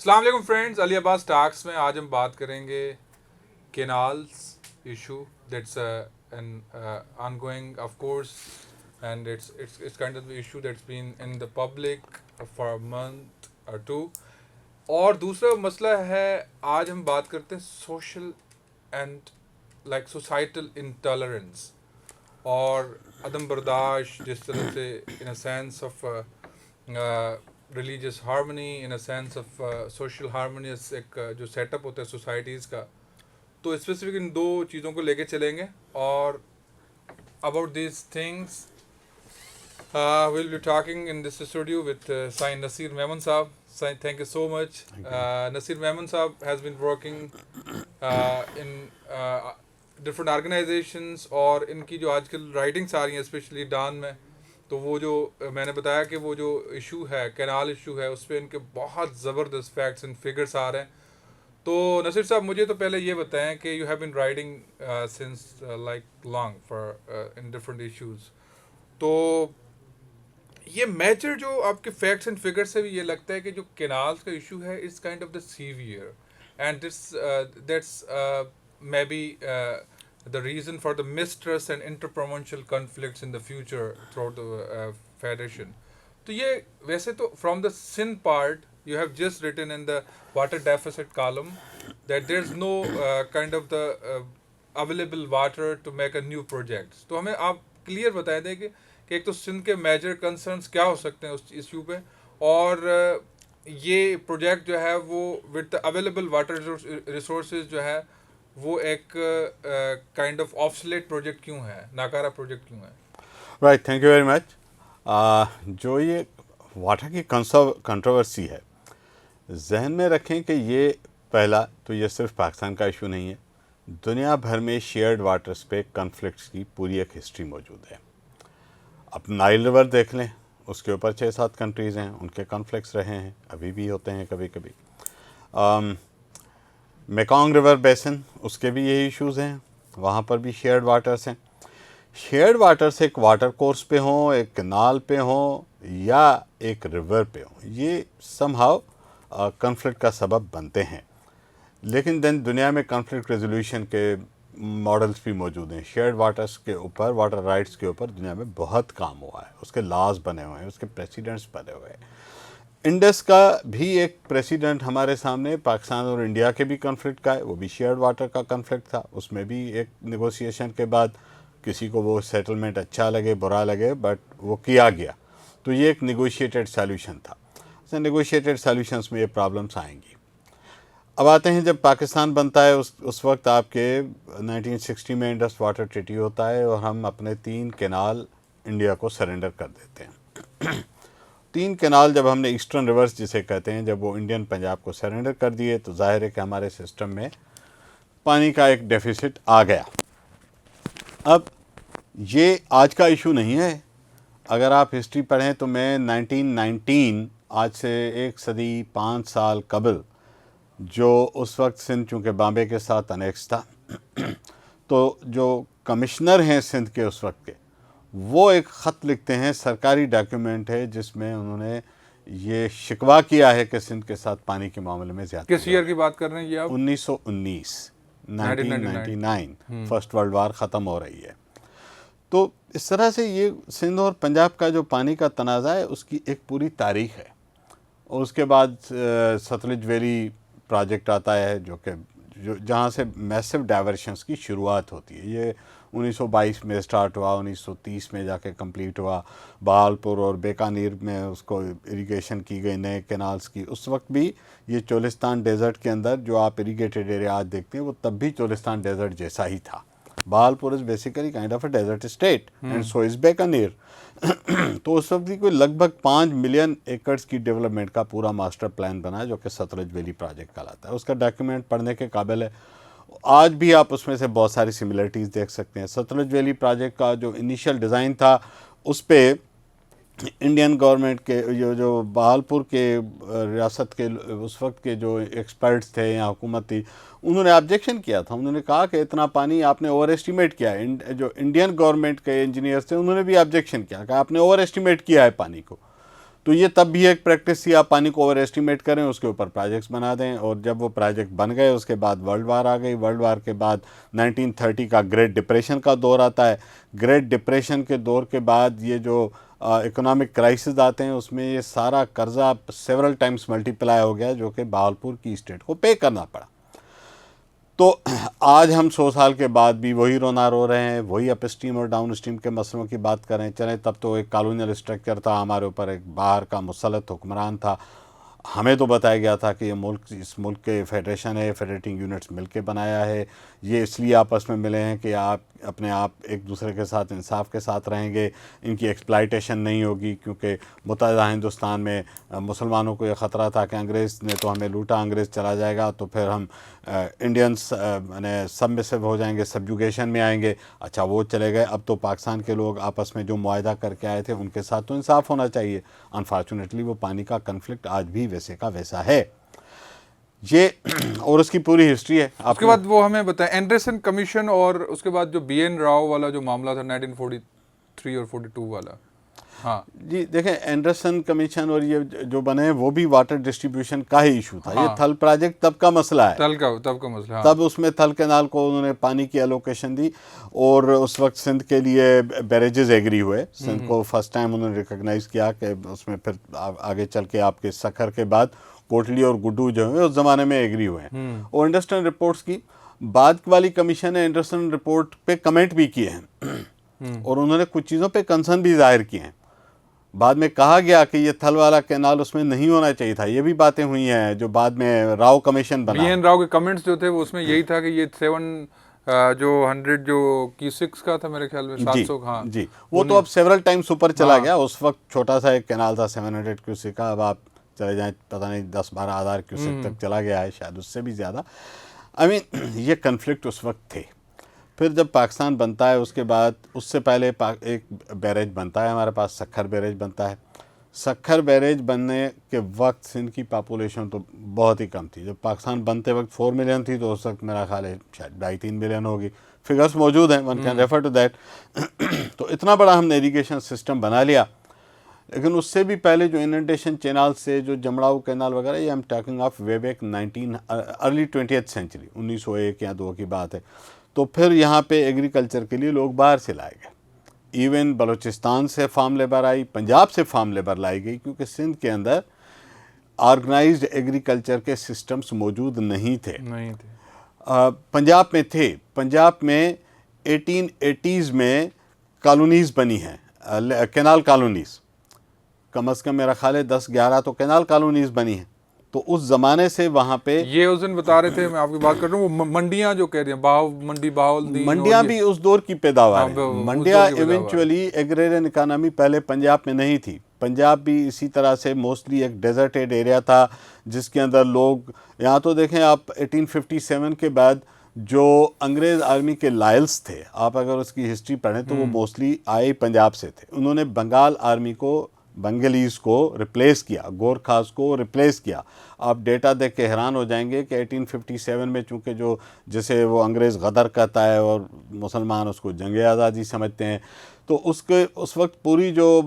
السلام علیکم فرینڈز، علی عباس ٹاکس میں آج ہم بات کریں گے canals issue that's an on going of course and it's kind of issue that's been in the public for month or two. اور دوسرا مسئلہ ہے، آج ہم بات کرتے ہیں social and like societal intolerance اور عدم برداشت، جس طرح سے in a sense of religious harmony, in a sense of social harmonies ایک جو سیٹ اپ ہوتا ہے سوسائٹیز کا. تو اسپیسیفک ان دو چیزوں کو لے کے چلیں گے اور about these things we'll be talking in this studio with Sain Nasir Memon Saab. Sain, thank you so much. Nasir Memon Saab has been working in different organizations اور ان کی جو آج کل رائٹنگس آ رہی ہیں اسپیشلی ڈان میں، تو وہ جو میں نے بتایا کہ وہ جو ایشو ہے کینال ایشو ہے، اس پہ ان کے بہت زبردست فیکٹس اینڈ فگرس آ رہے ہیں. تو نصیر صاحب، مجھے تو پہلے یہ بتائیں کہ you have been writing since like long for in different issues. تو یہ میجر جو آپ کے فیکٹس اینڈ فگر سے بھی یہ لگتا ہے کہ جو کینالس کا ایشو ہے is kind of the severe and that's may be the reason for the mistrust and interprovincial conflicts in the future throughout the federation. تو یہ ویسے تو from the sin part you have just written in the water deficit column that there's no kind of the available water to make a new projects. تو ہمیں آپ clear بتائیں دیں کہ ایک تو سندھ کے میجر کنسرنس کیا ہو سکتے ہیں اس ایشو پہ، اور یہ پروجیکٹ جو ہے وہ with the available water resources جو ہے وہ ایک کائنڈ آف آفسلیٹ پروجیکٹ کیوں ہے، ناکارہ پروجیکٹ کیوں ہے؟ Right, thank you very much. جو یہ واٹر کی کنٹروورسی ہے، ذہن میں رکھیں کہ یہ پہلا تو یہ صرف پاکستان کا ایشو نہیں ہے، دنیا بھر میں شیئرڈ واٹرز پہ کنفلکٹس کی پوری ایک ہسٹری موجود ہے. اب نائل ریور دیکھ لیں، اس کے اوپر 6-7 کنٹریز ہیں، ان کے کنفلکٹس رہے ہیں، ابھی بھی ہوتے ہیں کبھی کبھی. میکانگ ریور بیسن، اس کے بھی یہی ایشوز ہیں، وہاں پر بھی شیئرڈ واٹرز ہیں. شیئرڈ واٹرز ایک واٹر کورس پہ ہوں، ایک کنال پہ ہوں یا ایک ریور پہ ہوں، یہ سم ہاؤ کنفلکٹ کا سبب بنتے ہیں. لیکن دین دنیا میں کنفلکٹ ریزولوشن کے ماڈلز بھی موجود ہیں. شیئرڈ واٹرز کے اوپر، واٹر رائٹس کے اوپر دنیا میں بہت کام ہوا ہے، اس کے لاز بنے ہوئے ہیں، اس کے پریسیڈنٹس بنے ہوئے ہیں. انڈس کا بھی ایک پریسیڈنٹ ہمارے سامنے پاکستان اور انڈیا کے بھی کنفلکٹ کا ہے، وہ بھی شیئرڈ واٹر کا کنفلکٹ تھا. اس میں بھی ایک نیگوسیشن کے بعد کسی کو وہ سیٹلمنٹ اچھا لگے برا لگے بٹ وہ کیا گیا، تو یہ ایک نیگوشیٹڈ سیلوشن تھا. نیگوشیٹڈ سیلوشنس میں یہ پرابلمس آئیں گی. اب آتے ہیں جب پاکستان بنتا ہے، اس وقت آپ کے 1960 میں انڈس واٹر ٹریٹی ہوتا ہے اور ہم اپنے 3 کینال انڈیا کو سرنڈر کر دیتے ہیں. 3 کینال جب ہم نے ایسٹرن ریورس جسے کہتے ہیں، جب وہ انڈین پنجاب کو سرنڈر کر دیے تو ظاہر ہے کہ ہمارے سسٹم میں پانی کا ایک ڈیفیسٹ آ گیا. اب یہ آج کا ایشو نہیں ہے. اگر آپ ہسٹری پڑھیں تو میں 1919 آج سے 1 صدی 5 سال قبل، جو اس وقت سندھ چونکہ بامبے کے ساتھ انیکس تھا، تو جو کمشنر ہیں سندھ کے اس وقت کے، وہ ایک خط لکھتے ہیں، سرکاری ڈاکیومنٹ ہے، جس میں انہوں نے یہ شکوہ کیا ہے کہ سندھ کے ساتھ پانی کے معاملے میں زیادہ. کس ایئر کی بات کر رہے ہیں یہ آپ؟ 1919 فرسٹ ورلڈ وار ختم ہو رہی ہے. تو اس طرح سے یہ سندھ اور پنجاب کا جو پانی کا تنازع ہے اس کی ایک پوری تاریخ ہے. اور اس کے بعد ستلج ویلی پروجیکٹ آتا ہے، جو کہ جہاں سے میسو ڈائیورشنس کی شروعات ہوتی ہے. یہ 1922 میں سٹارٹ ہوا، 1930 میں جا کے کمپلیٹ ہوا. بہالپور اور بیکانیر میں اس کو اریگیشن کی گئی نئے کینالز کی. اس وقت بھی یہ چولستان ڈیزرٹ کے اندر جو آپ اریگیٹڈ ایریا آج دیکھتے ہیں، وہ تب بھی چولستان ڈیزرٹ جیسا ہی تھا. Bahawalpur is basically kind of a desert state and so is Bikaner. تو اس وقت بھی کوئی لگ بھگ 5 ملین ایکڑز کی ڈیولپمنٹ کا پورا ماسٹر پلان بنا، جو کہ ستلج ویلی پروجیکٹ کہلاتا ہے. اس کا ڈاکیومنٹ پڑھنے کے قابل ہے. آج بھی آپ اس میں سے بہت ساری سملرٹیز دیکھ سکتے ہیں. ستلج ویلی پروجیکٹ کا جو انیشیل ڈیزائن تھا، اس پہ انڈین گورنمنٹ کے جو بہالپور کے ریاست کے اس وقت کے جو ایکسپرٹس تھے یا حکومت تھی، انہوں نے آبجیکشن کیا تھا. انہوں نے کہا کہ اتنا پانی آپ نے اوور ایسٹیمیٹ کیا ہے. جو انڈین گورنمنٹ کے انجینئرس تھے، انہوں نے بھی آبجیکشن کیا کہ آپ نے اوور ایسٹیمیٹ کیا ہے پانی کو. تو یہ تب بھی ایک پریکٹس تھی، آپ پانی کو اوور ایسٹیمیٹ کریں، اس کے اوپر پروجیکٹس بنا دیں، اور جب وہ پروجیکٹ بن گئے اس کے بعد ورلڈ وار آ گئی. ورلڈ وار کے بعد 1930 کا گریٹ ڈپریشن کا دور آتا ہے. گریٹ ڈپریشن کے دور کے بعد یہ جو اکنامک کرائسز آتے ہیں اس میں یہ سارا قرضہ سیورل ٹائمز ملٹی پلائی ہو گیا، جو کہ بہاولپور کی اسٹیٹ کو پے کرنا پڑا. تو آج ہم 100 سال کے بعد بھی وہی رونا رو رہے ہیں، وہی اپ اسٹریم اور ڈاؤن اسٹریم کے مسئلوں کی بات کریں. چلیں تب تو ایک کالونیل اسٹرکچر تھا، ہمارے اوپر ایک باہر کا مسلط حکمران تھا، ہمیں تو بتایا گیا تھا کہ یہ ملک اس ملک کے فیڈریشن ہے، فیڈریٹنگ یونٹس مل کے بنایا ہے، یہ اس لیے آپس میں ملے ہیں کہ آپ اپنے آپ ایک دوسرے کے ساتھ انصاف کے ساتھ رہیں گے، ان کی ایکسپلائٹیشن نہیں ہوگی. کیونکہ متحدہ ہندوستان میں مسلمانوں کو یہ خطرہ تھا کہ انگریز نے تو ہمیں لوٹا، انگریز چلا جائے گا تو پھر ہم انڈینس سبمسو ہو جائیں گے، سبجوگیشن میں آئیں گے. اچھا وہ چلے گئے، اب تو پاکستان کے لوگ آپس میں جو معاہدہ کر کے آئے تھے ان کے ساتھ تو انصاف ہونا چاہیے. انفارچونیٹلی وہ پانی کا کنفلکٹ آج بھی ویسے کا ویسا ہے. یہ اور اس کی پوری ہسٹری ہے. اس کے بعد وہ ہمیں بتائیں اینڈرسن کمیشن، اور اس کے بعد جو بی این راؤ والا جو معاملہ تھا 1943 اور 42 والا. ہاں جی دیکھیں، اینڈرسن کمیشن اور یہ جو بنے وہ بھی واٹر ڈسٹریبیوشن کا ہی ایشو تھا. یہ تھل پروجیکٹ تب کا مسئلہ ہے، تب کا مسئلہ. تب اس میں تھل کینال کو انہوں نے پانی کی الوکیشن دی، اور اس وقت سندھ کے لیے بیریجز ایگری ہوئے. سندھ کو فرسٹ ٹائم انہوں نے ریکگنائز کیا کہ اس میں پھر آگے چل کے آپ کے سکھر کے بعد کوٹلی اور گڈو جو ہیں اس زمانے میں ایگری ہوئے ہیں. اور اینڈرسن رپورٹس کی بعد والی کمیشن نے اینڈرسن رپورٹ پہ کمنٹ بھی کیے ہیں، اور انہوں نے کچھ چیزوں پہ کنسرن بھی ظاہر کیے ہیں. بعد میں کہا گیا کہ یہ تھل والا کینال اس میں نہیں ہونا چاہیے تھا. یہ بھی باتیں ہوئی ہیں جو بعد میں راؤ کمیشن بنا. بی این راؤ کے کمنٹس جو تھے وہ اس میں یہی تھا کہ یہ 100 جو کیوسکس کا تھا میرے خیال میں 700. ہاں جی وہ تو اب سیورل ٹائمز اوپر چلا گیا. اس وقت چھوٹا سا ایک کینال تھا 700 کیوسک کا، اب آپ چلے جائیں پتہ نہیں 10-12 ہزار کیوسک تک چلا گیا ہے، شاید اس سے بھی زیادہ. یہ کنفلکٹ اس وقت تھے. پھر جب پاکستان بنتا ہے اس کے بعد اس سے پہلے ایک بیریج بنتا ہے ہمارے پاس، سکھر بیریج بنتا ہے. سکھر بیریج بننے کے وقت سندھ کی پاپولیشن تو بہت ہی کم تھی. جب پاکستان بنتے وقت 4 ملین تھی، تو اس وقت میرا خیال ہے شاید 2.5-3 ملین ہوگی. فگرز موجود ہیں، one can refer to that. تو اتنا بڑا ہم نے اریگیشن سسٹم بنا لیا. لیکن اس سے بھی پہلے جو اننڈیشن چینل سے جو جمڑاؤ کینال وغیرہ، یہ ہم talking of way back early 20th century, 1901 یا 2 کی بات ہے. تو پھر یہاں پہ ایگریکلچر کے لیے لوگ باہر سے لائے گئے. ایون بلوچستان سے فارم لیبر آئی، پنجاب سے فارم لیبر لائی گئی، کیونکہ سندھ کے اندر آرگنائزڈ ایگریکلچر کے سسٹمز موجود نہیں تھے. پنجاب میں تھے. پنجاب میں 1880s میں کالونیز بنی ہیں، کینال کالونیز. کم از کم میرا خیال ہے 10-11 تو کینال کالونیز بنی ہیں. تو اس زمانے سے وہاں پہ یہ اس دن بتا رہے تھے، میں آپ کی بات کر رہا ہوں، وہ منڈیاں جو کہہ رہے ہیں، منڈی باہل، منڈیاں بھی اس دور کی پیداوار ہیں. منڈیاں ایونچولی ایگریرین اکانومی پہلے پنجاب میں نہیں تھی. پنجاب بھی اسی طرح سے موسٹلی ایک ڈیزرٹیڈ ایریا تھا، جس کے اندر لوگ، یہاں تو دیکھیں آپ 1857 کے بعد جو انگریز آرمی کے لائلز تھے، آپ اگر اس کی ہسٹری پڑھیں تو وہ موسٹلی آئے پنجاب سے تھے. انہوں نے بنگال آرمی کو، بنگلیز کو ریپلیس کیا، گورکھاز کو ریپلیس کیا. آپ ڈیٹا دیکھ کے حیران ہو جائیں گے کہ 1857 میں چونکہ جو جسے وہ انگریز غدر کہتا ہے اور مسلمان اس کو جنگ آزادی سمجھتے ہیں، تو اس وقت پوری جو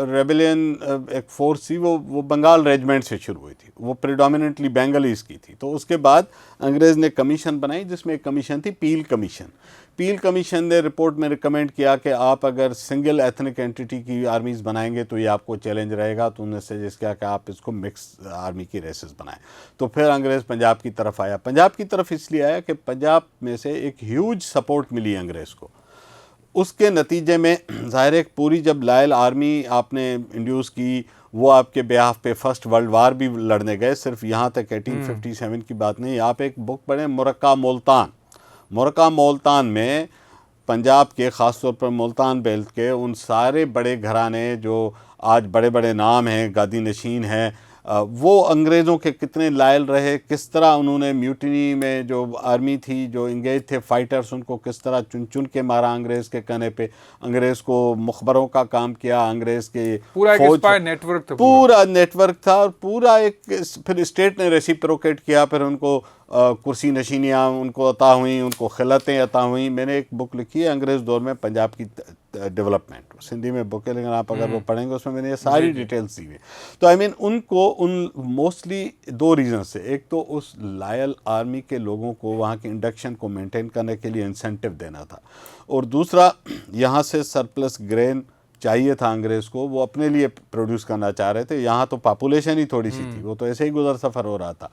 ریبیلین ایک فورس تھی وہ بنگال ریجمنٹ سے شروع ہوئی تھی. وہ پریڈومیننٹلی بنگالیز کی تھی. تو اس کے بعد انگریز نے کمیشن بنائی، جس میں ایک کمیشن تھی پیل کمیشن. پیل کمیشن نے رپورٹ میں ریکمینڈ کیا کہ آپ اگر سنگل ایتھنک اینٹی کی آرمیز بنائیں گے تو یہ آپ کو چیلنج رہے گا. تو انہوں نے سجیسٹ کیا کہ آپ اس کو مکس آرمی کی ریسز بنائیں. تو پھر انگریز پنجاب کی طرف آیا. پنجاب کی طرف اس لیے آیا کہ پنجاب میں سے ایک ہیوج سپورٹ ملی انگریز کو. اس کے نتیجے میں ظاہر ایک پوری جب لائل آرمی آپ نے انڈیوس کی، وہ آپ کے بیہاف پہ فرسٹ ورلڈ وار بھی لڑنے گئے. صرف یہاں تک 1857 کی بات نہیں. آپ ایک بک پڑھیں، مرکہ مولتان. مرکہ مولتان میں پنجاب کے، خاص طور پر ملتان بیلٹ کے ان سارے بڑے گھرانے جو آج بڑے بڑے نام ہیں، گادی نشین ہیں، وہ انگریزوں کے کتنے لائل رہے، کس طرح انہوں نے میوٹنی میں جو آرمی تھی، جو انگیج تھے فائٹرز، ان کو کس طرح چن چن کے مارا انگریز کے کہنے پہ. انگریز کو مخبروں کا کام کیا، انگریز کے پورا ایک اسپائی نیٹ ورک تھا، پورا نیٹ ورک تھا. اور پورا ایک پھر اسٹیٹ نے ریسیپروکیٹ کیا. پھر ان کو کرسی نشینیاں ان کو عطا ہوئیں، ان کو خلعتیں عطا ہوئیں. میں نے ایک بک لکھی ہے انگریز دور میں پنجاب کی ڈیولپمنٹ سندھی میں بک ہے، لیکن آپ اگر وہ پڑھیں گے اس میں میں نے یہ ساری ڈیٹیلس دی ہوئی. تو آئی مین ان کو موسٹلی 2 ریزن سے، ایک تو اس لائل آرمی کے لوگوں کو وہاں کے انڈکشن کو مینٹین کرنے کے لیے انسینٹیو دینا تھا، اور دوسرا یہاں سے سرپلس گرین چاہیے تھا انگریز کو، وہ اپنے لیے پروڈیوس کرنا چاہ رہے تھے. یہاں تو پاپولیشن ہی تھوڑی سی تھی، وہ تو ایسے ہی گزر سفر ہو رہا تھا،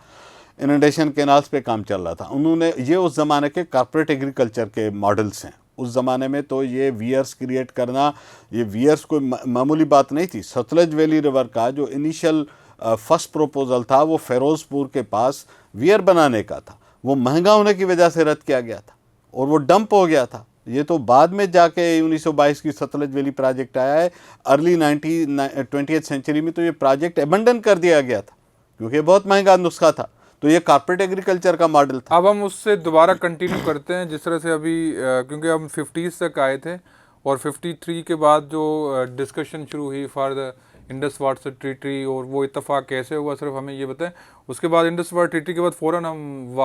اننڈیشن کینالز پہ کام چل رہا تھا. انہوں نے یہ اس زمانے کے کارپوریٹ ایگریکلچر کے ماڈلز ہیں. اس زمانے میں تو یہ ویئرس کریٹ کرنا، یہ ویئرس کوئی معمولی بات نہیں تھی. ستلج ویلی ریور کا جو انیشل فرسٹ پروپوزل تھا وہ فیروز پور کے پاس ویئر بنانے کا تھا، وہ مہنگا ہونے کی وجہ سے رد کیا گیا تھا اور وہ ڈمپ ہو گیا تھا. یہ تو بعد میں جا کے 1922 کی ستلج ویلی پروجیکٹ آیا ہے. ارلی 20th سینچری میں تو یہ پروجیکٹ ایبنڈن کر دیا گیا تھا کیونکہ بہت مہنگا نسخہ تھا. تو یہ کارپوریٹ ایگریکلچر کا ماڈل تھا. اب ہم اس سے دوبارہ کنٹینیو کرتے ہیں جس طرح سے ابھی، کیونکہ ہم 50s تک آئے تھے اور 53 کے بعد جو ڈسکشن شروع ہوئی for the Indus water treaty اور وہ اتفاق کیسے ہوا، صرف ہمیں یہ بتائیں. اس کے بعد انڈس واٹر ٹریٹی کے بعد فوراً ہم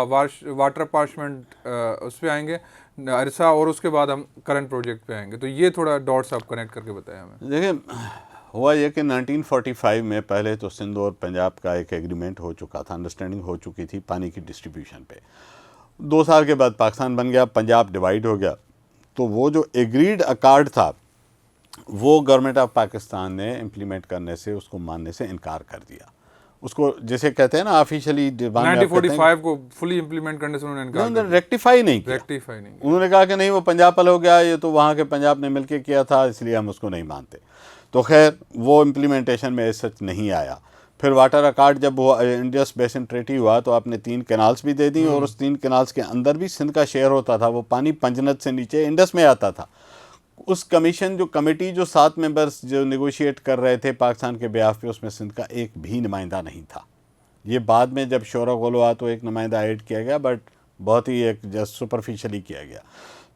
واٹر اپارچمنٹ اس پہ آئیں گے عرصہ، اور اس کے بعد ہم کرنٹ پروجیکٹ پہ آئیں گے. تو یہ تھوڑا ڈاٹس آپ کنیکٹ کر کے بتائیں ہمیں. دیکھیں ہوا یہ کہ 1945 میں پہلے تو سندھ اور پنجاب کا ایک ایگریمنٹ ہو چکا تھا، انڈرسٹینڈنگ ہو چکی تھی پانی کی ڈسٹریبیوشن پہ. 2 سال کے بعد پاکستان بن گیا، پنجاب ڈیوائیڈ ہو گیا. تو وہ جو ایگریڈ اکارڈ تھا وہ گورنمنٹ آف پاکستان نے امپلیمنٹ کرنے سے، اس کو ماننے سے انکار کر دیا. اس کو جیسے کہتے ہیں نا آفیشلی 1945 کو فلی امپلیمنٹ کرنے سے انہوں نے انکار کیا، ریکٹیفائی نہیں کیا. انہوں نے کہا کہ نہیں وہ پنجاب پل ہو گیا، یہ تو وہاں کے پنجاب نے مل کے کیا تھا، اس لیے ہم اس کو نہیں مانتے. تو خیر وہ امپلیمنٹیشن میں سچ نہیں آیا. پھر واٹر اکارڈ جب وہ انڈس بیسن ٹریٹی ہوا تو آپ نے 3 کینالز بھی دے دیں، اور اس 3 کینالز کے اندر بھی سندھ کا شیئر ہوتا تھا. وہ پانی پنجنت سے نیچے انڈس میں آتا تھا. اس کمیشن جو کمیٹی جو 7 ممبرز جو نیگوشیٹ کر رہے تھے پاکستان کے بیاف پہ، اس میں سندھ کا ایک بھی نمائندہ نہیں تھا. یہ بعد میں جب شورا غول ہوا تو ایک نمائندہ ایڈ کیا گیا، بٹ بہت ہی ایک جسٹ سپرفیشلی کیا گیا.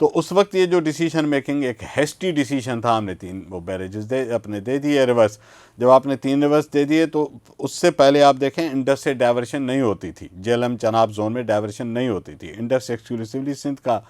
تو اس وقت یہ جو ڈیسیشن میکنگ ایک ہیسٹی ڈیسیشن تھا. ہم نے 3 وہ بیریجز اپنے دے دیے ریورس. جب آپ نے 3 ریورس دے دیے تو اس سے پہلے آپ دیکھیں انڈس سے ڈائیورشن نہیں ہوتی تھی، جیلم چناب زون میں ڈائیورشن نہیں ہوتی تھی. انڈس ایکسکلوسیولی سندھ کا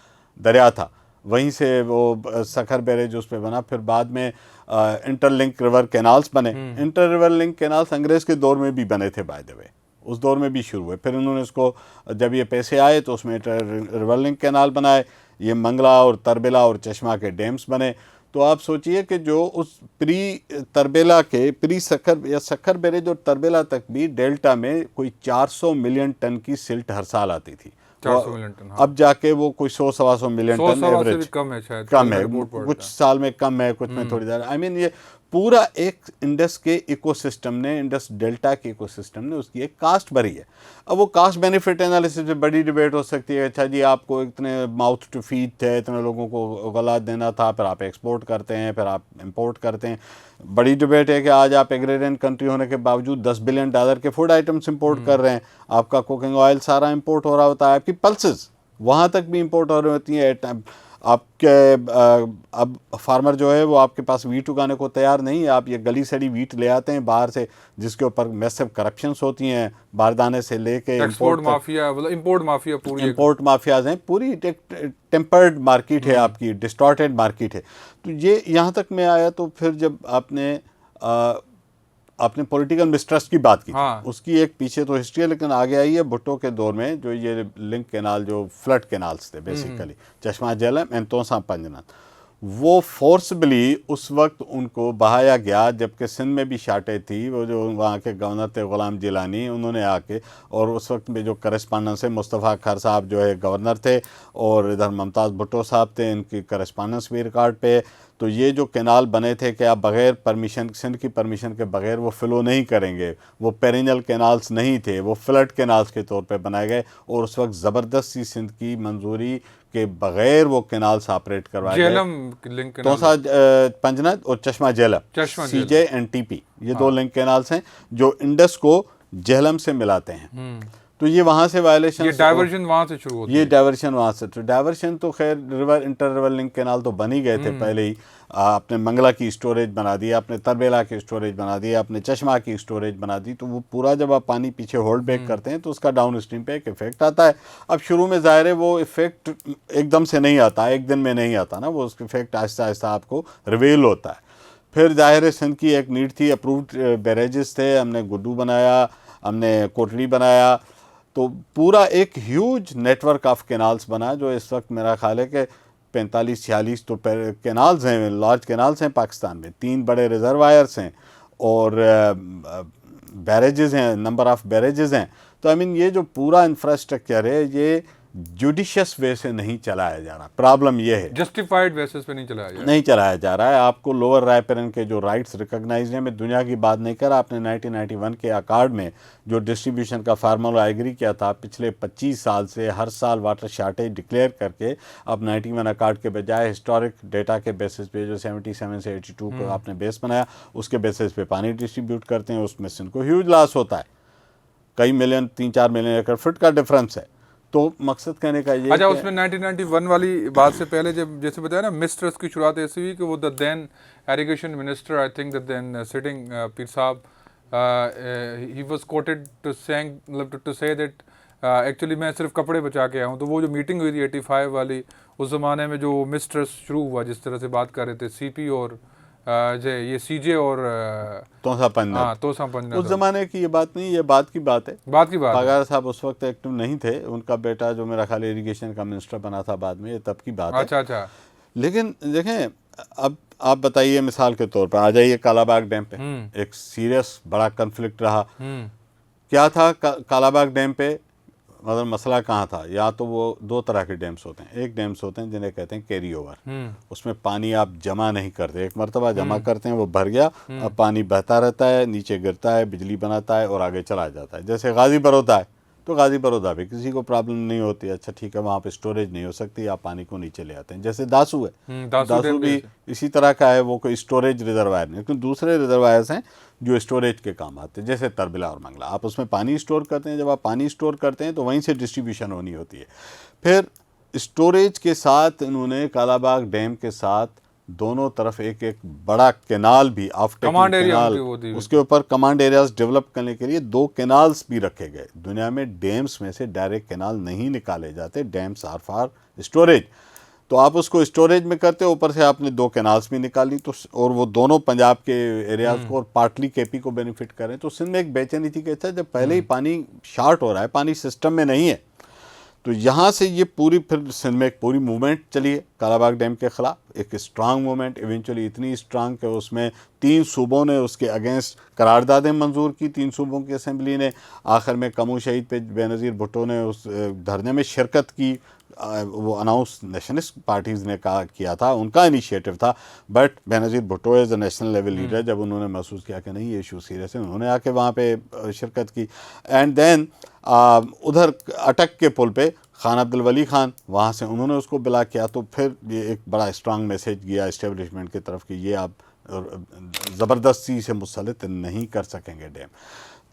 دریا تھا، وہیں سے وہ سکھر بیریج اس پہ بنا. پھر بعد میں انٹر لنک ریور کینالز بنے. انٹر ریور لنک کینالز انگریز کے دور میں بھی بنے تھے بائی دا وے، اس دور میں بھی شروع ہوئے. پھر انہوں نے اس کو جب یہ پیسے آئے تو اس میں ریور لنک کینال بنائے. یہ منگلا اور تربیلا اور چشمہ کے ڈیمز بنے. تو آپ سوچئے کہ جو اس پری تربیلا کے پری سکھر یا سکھر بیریج اور تربیلا تک بھی ڈیلٹا میں کوئی 400 ملین ٹن کی سلٹ ہر سال آتی تھی. 400 ملین ٹن، اب جا کے وہ کوئی 100-125 ملین ٹن ایوریج، کم ہے شاید، کم ہے، کچھ سال میں کم ہے، کچھ میں تھوڑی زیادہ. آئی مین یہ پورا ایک انڈس کے ایکو سسٹم نے، انڈس ڈیلٹا کے ایکو سسٹم نے اس کی ایک کاسٹ بھری ہے. اب وہ کاسٹ بینیفٹ انالیسس میں بڑی ڈیبیٹ ہو سکتی ہے. اچھا جی آپ کو اتنے ماؤتھ ٹو فیڈ تھے، اتنے لوگوں کو غلہ دینا تھا، پھر آپ ایکسپورٹ کرتے ہیں، پھر آپ امپورٹ کرتے ہیں. بڑی ڈیبیٹ ہے کہ آج آپ ایگریرین کنٹری ہونے کے باوجود $10 بلین کے فوڈ آئٹمس امپورٹ کر رہے ہیں. آپ کا کوکنگ آئل سارا امپورٹ ہو رہا ہوتا ہے، آپ کی پلسز وہاں تک بھی امپورٹ ہو رہی ہوتی ہیں. آپ کے اب فارمر جو ہے وہ آپ کے پاس ویٹ اگانے کو تیار نہیں ہے. آپ یہ گلی سڑی ویٹ لے آتے ہیں باہر سے، جس کے اوپر میسو کرپشنس ہوتی ہیں، باردانے سے لے کے ایکسپورٹ مافیا، امپورٹ مافیا، پوری امپورٹ مافیاز ہیں. پوری ٹیمپرڈ مارکیٹ ہے آپ کی، ڈسٹارٹیڈ مارکیٹ ہے. تو یہ یہاں تک میں آیا. تو پھر جب آپ نے پولیٹیکل مسٹرسٹ کی بات کی، اس کی ایک پیچھے تو ہسٹری ہے، لیکن آگے آئی ہے بھٹو کے دور میں جو یہ لنک کینال جو فلڈ کینالز تھے بیسیکلی، چشمہ جیلم اینڈ توسا پنجنت، وہ فورسبلی اس وقت ان کو بہایا گیا جبکہ سندھ میں بھی شارٹیج تھی. وہ جو وہاں کے گورنر تھے غلام جیلانی، انہوں نے آ کے، اور اس وقت میں جو کرسپانڈنس ہے مصطفیٰ کھر صاحب جو ہے گورنر تھے، اور ادھر ممتاز بھٹو صاحب تھے، ان کی کرسپانڈنس بھی ریکارڈ پہ ہے. تو یہ جو کینال بنے تھے کہ آپ بغیر پرمیشن، سندھ کی پرمیشن کے بغیر وہ فلو نہیں کریں گے. وہ پیرینل کینالز نہیں تھے، وہ فلڈ کینالز کے طور پہ بنائے گئے، اور اس وقت زبردست سی سندھ کی منظوری کے بغیر وہ کینالز آپریٹ کروائے گئے. جیلم توسا پنجنت اور چشمہ جیلم، سی جے اینڈ ٹی پی، یہ 2 لنک کینالز ہیں جو انڈس کو جہلم سے ملاتے ہیں. تو تو یہ وہاں سے وائلیشن، یہ ڈائیورژن وہاں سے شروع ہوتی ہے. یہ ڈائیورشن وہاں سے. تو ڈائیورشن تو خیر river inter river link canal تو بن ہی گئے تھے پہلے ہی. آپ نے منگلا کی اسٹوریج بنا دی، آپ نے تربیلا کی اسٹوریج بنا دی، آپ نے چشمہ کی اسٹوریج بنا دی. تو وہ پورا جب آپ پانی پیچھے ہولڈ بیک کرتے ہیں تو اس کا ڈاؤن اسٹریم پہ ایک افیکٹ آتا ہے. اب شروع میں ظاہر ہے وہ افیکٹ ایک دم سے نہیں آتا، ایک دن میں نہیں آتا نا، وہ اس کا افیکٹ آہستہ آہستہ آپ کو ریویل ہوتا ہے. پھر ظاہر سندھ کی ایک نیڈ تھی، اپرووڈ بیریجز تھے، ہم نے گڈو بنایا، ہم نے کوٹلی بنایا. تو پورا ایک huge network of canals بنا، جو اس وقت میرا خیال ہے کہ 45-46 تو کینالز ہیں، لارج کینالز ہیں پاکستان میں. 3 بڑے ریزروائرس ہیں اور بیریجز ہیں، نمبر آف بیریجز ہیں. تو یہ جو پورا انفراسٹرکچر ہے یہ جوڈیشس وے سے نہیں چلایا جا رہا. پرابلم یہ ہے جسٹیفائڈ بیسس پہ نہیں چلایا جا رہا ہے. آپ کو لوور رائپرن کے جو رائٹس ریکگنائز ہیں، میں دنیا کی بات نہیں کر رہا، آپ نے 1991 کے اکارڈ میں جو ڈسٹریبیوشن کا فارمولا ایگری کیا تھا، پچھلے 25 سال سے ہر سال واٹر شارٹیج ڈکلیئر کر کے اب 91 اکارڈ کے بجائے ہسٹورک ڈیٹا کے بیسس پہ جو 77 سے 82 کو آپ نے بیس بنایا، اس کے بیسس پہ پانی ڈسٹریبیوٹ کرتے ہیں. اس میں سندھ کو ہیوج لاس ہوتا ہے، کئی ملین، 3-4 ملین ایکڑ فٹ کا ڈفرنس ہے. تو مقصد کہنے کا یہ اچھا، اس میں 1991 والی بات سے پہلے جب جیسے بتایا نا مسٹرس کی شروعات ایسی ہوئی کہ وہ the then irrigation minister, I think the then sitting Pir sahab, he was quoted to sing, مطلب ٹو سے دیٹ ایکچولی میں صرف کپڑے بچا کے آیا ہوں. تو وہ جو میٹنگ ہوئی تھی 85 والی، اس زمانے میں جو مسٹرس شروع ہوا، جس طرح سے بات کر رہے تھے سی پی اور یہ سی جے اور توسا پنجاب، اس زمانے کی یہ بات نہیں، یہ بات کی بات ہے. پاگار صاحب اس وقت ایکٹیو نہیں تھے، ان کا بیٹا جو میرا خیال اریگیشن کا منسٹر بنا تھا بعد میں، یہ تب کی بات ہے. اچھا. لیکن دیکھیں، اب آپ بتائیے مثال کے طور پر آ جائیے کالا باغ ڈیم پہ. ایک سیریس بڑا کنفلکٹ رہا. کیا تھا کالا باغ ڈیم پہ؟ مگر مسئلہ کہاں تھا؟ یا تو وہ 2 طرح کے ڈیمز ہوتے ہیں. ایک ڈیمز ہوتے ہیں جنہیں کہتے ہیں کیری اوور، اس میں پانی آپ جمع نہیں کرتے، ایک مرتبہ جمع کرتے ہیں وہ بھر گیا، اب پانی بہتا رہتا ہے، نیچے گرتا ہے، بجلی بناتا ہے اور آگے چلا جاتا ہے. جیسے غازی برودہ ہے، تو غازی برودہ بھی کسی کو پرابلم نہیں ہوتی. اچھا ٹھیک ہے، وہاں پہ اسٹوریج نہیں ہو سکتی، آپ پانی کو نیچے لے آتے ہیں. جیسے داسو ہے، داسو بھی اسی طرح کا ہے، وہ کوئی اسٹوریج ریزروائر نہیں. لیکن دوسرے ریزروائرس ہیں جو اسٹوریج کے کام آتے ہیں، جیسے تربلا اور منگلا. آپ اس میں پانی اسٹور کرتے ہیں، جب آپ پانی اسٹور کرتے ہیں تو وہیں سے ڈسٹریبیوشن ہونی ہوتی ہے. پھر اسٹوریج کے ساتھ انہوں نے کالا باغ ڈیم کے ساتھ دونوں طرف ایک بڑا کینال بھی، کمانڈ ایریا، اس کے اوپر کمانڈ ایریاز ڈیولپ کرنے کے لیے 2 کینالز بھی رکھے گئے. دنیا میں ڈیمز میں سے ڈائریکٹ کینال نہیں نکالے جاتے، ڈیمز آر فار اسٹوریج. تو آپ اس کو اسٹوریج میں کرتے، اوپر سے آپ نے 2 کینالز بھی نکالی، تو اور وہ دونوں پنجاب کے ایریاز کو اور پارٹلی کے پی کو بینیفٹ کریں. تو سندھ میں ایک بے چینی تھی کہ اچھا جب پہلے ہی پانی شارٹ ہو رہا ہے، پانی سسٹم میں نہیں ہے، تو یہاں سے یہ پوری پھر سندھ میں ایک پوری موومنٹ چلی ہے کالا باغ ڈیم کے خلاف. ایک اسٹرانگ موومنٹ، ایونچولی اتنی اسٹرانگ کہ اس میں 3 صوبوں نے اس کے اگینسٹ قراردادیں منظور کی. 3 صوبوں کی اسمبلی نے. آخر میں کمو شہید پہ بے نظیر بھٹو نے اس دھرنے میں شرکت کی. وہ اناؤنس نیشنلسٹ پارٹیز نے کیا تھا، ان کا انیشیٹو تھا. But Benazir Bhutto as a national level leader, جب انہوں نے محسوس کیا کہ نہیں یہ ایشو سیریس ہے، انہوں نے آ کے وہاں پہ شرکت کی. اینڈ دین ادھر اٹک کے پل پہ خان عبد الولی خان، وہاں سے انہوں نے اس کو بلا کیا. تو پھر یہ ایک بڑا اسٹرانگ میسیج گیا اسٹیبلشمنٹ کی طرف کہ یہ آپ زبردستی سے مسلط نہیں کر سکیں گے ڈیم.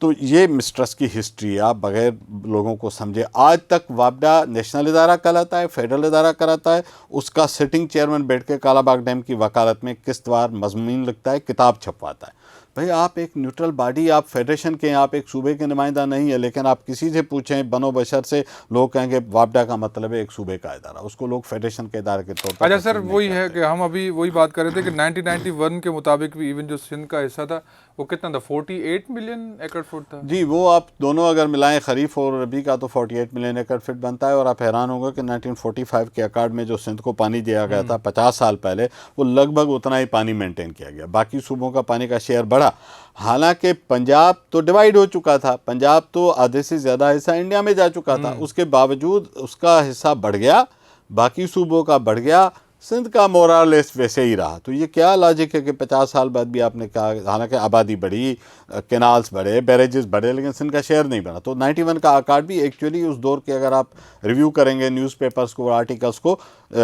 تو یہ مسٹرس کی ہسٹری ہے، آپ بغیر لوگوں کو سمجھے. آج تک وابڈا نیشنل ادارہ کہلاتا ہے، فیڈرل ادارہ کراتا ہے. اس کا سٹنگ چیئرمین بیٹھ کے کالا باغ ڈیم کی وکالت میں قسط وار مضمین لکھتا ہے، کتاب چھپواتا ہے. بھئی آپ ایک نیوٹرل باڈی، آپ فیڈریشن کے ہیں، آپ ایک صوبے کے نمائندہ نہیں ہے. لیکن آپ کسی سے پوچھیں بنو بشر سے، لوگ کہیں گے وابڈا کا مطلب ہے ایک صوبے کا ادارہ، اس کو لوگ فیڈریشن کے ادارے کے طور پر. اچھا سر، وہی ہے کہ ہم ابھی وہی بات کر رہے تھے کہ 1991 کے مطابق بھی ایون جو سندھ کا حصہ تھا وہ کتنا تھا، 48 ملین ایکڑ فٹ تھا. جی، وہ آپ دونوں اگر ملائیں خریف اور ربیع کا تو 48 ملین ایکڑ فٹ بنتا ہے. اور آپ حیران ہوں گے کہ 1945 کے اکارڈ میں جو سندھ کو پانی دیا گیا تھا 50 سال پہلے، وہ لگ بھگ اتنا ہی پانی مینٹین کیا گیا. باقی صوبوں کا پانی کا شیئر بڑھا. حالانکہ پنجاب تو ڈیوائیڈ ہو چکا تھا، پنجاب تو آدھے سے زیادہ حصہ انڈیا میں جا چکا تھا. اس کے باوجود اس کا حصہ بڑھ گیا، باقی صوبوں کا بڑھ گیا، سندھ کا مورالس ویسے ہی رہا. تو یہ کیا لاجک ہے کہ 50 سال بعد بھی آپ نے کہا، حالانکہ آبادی بڑھی، کینالز بڑھے، بیریجز بڑھے، لیکن سندھ کا شیئر نہیں بنا. تو 91 کا اکارڈ بھی ایکچولی اس دور کے اگر آپ ریویو کریں گے نیوز پیپرز کو، آرٹیکلز کو،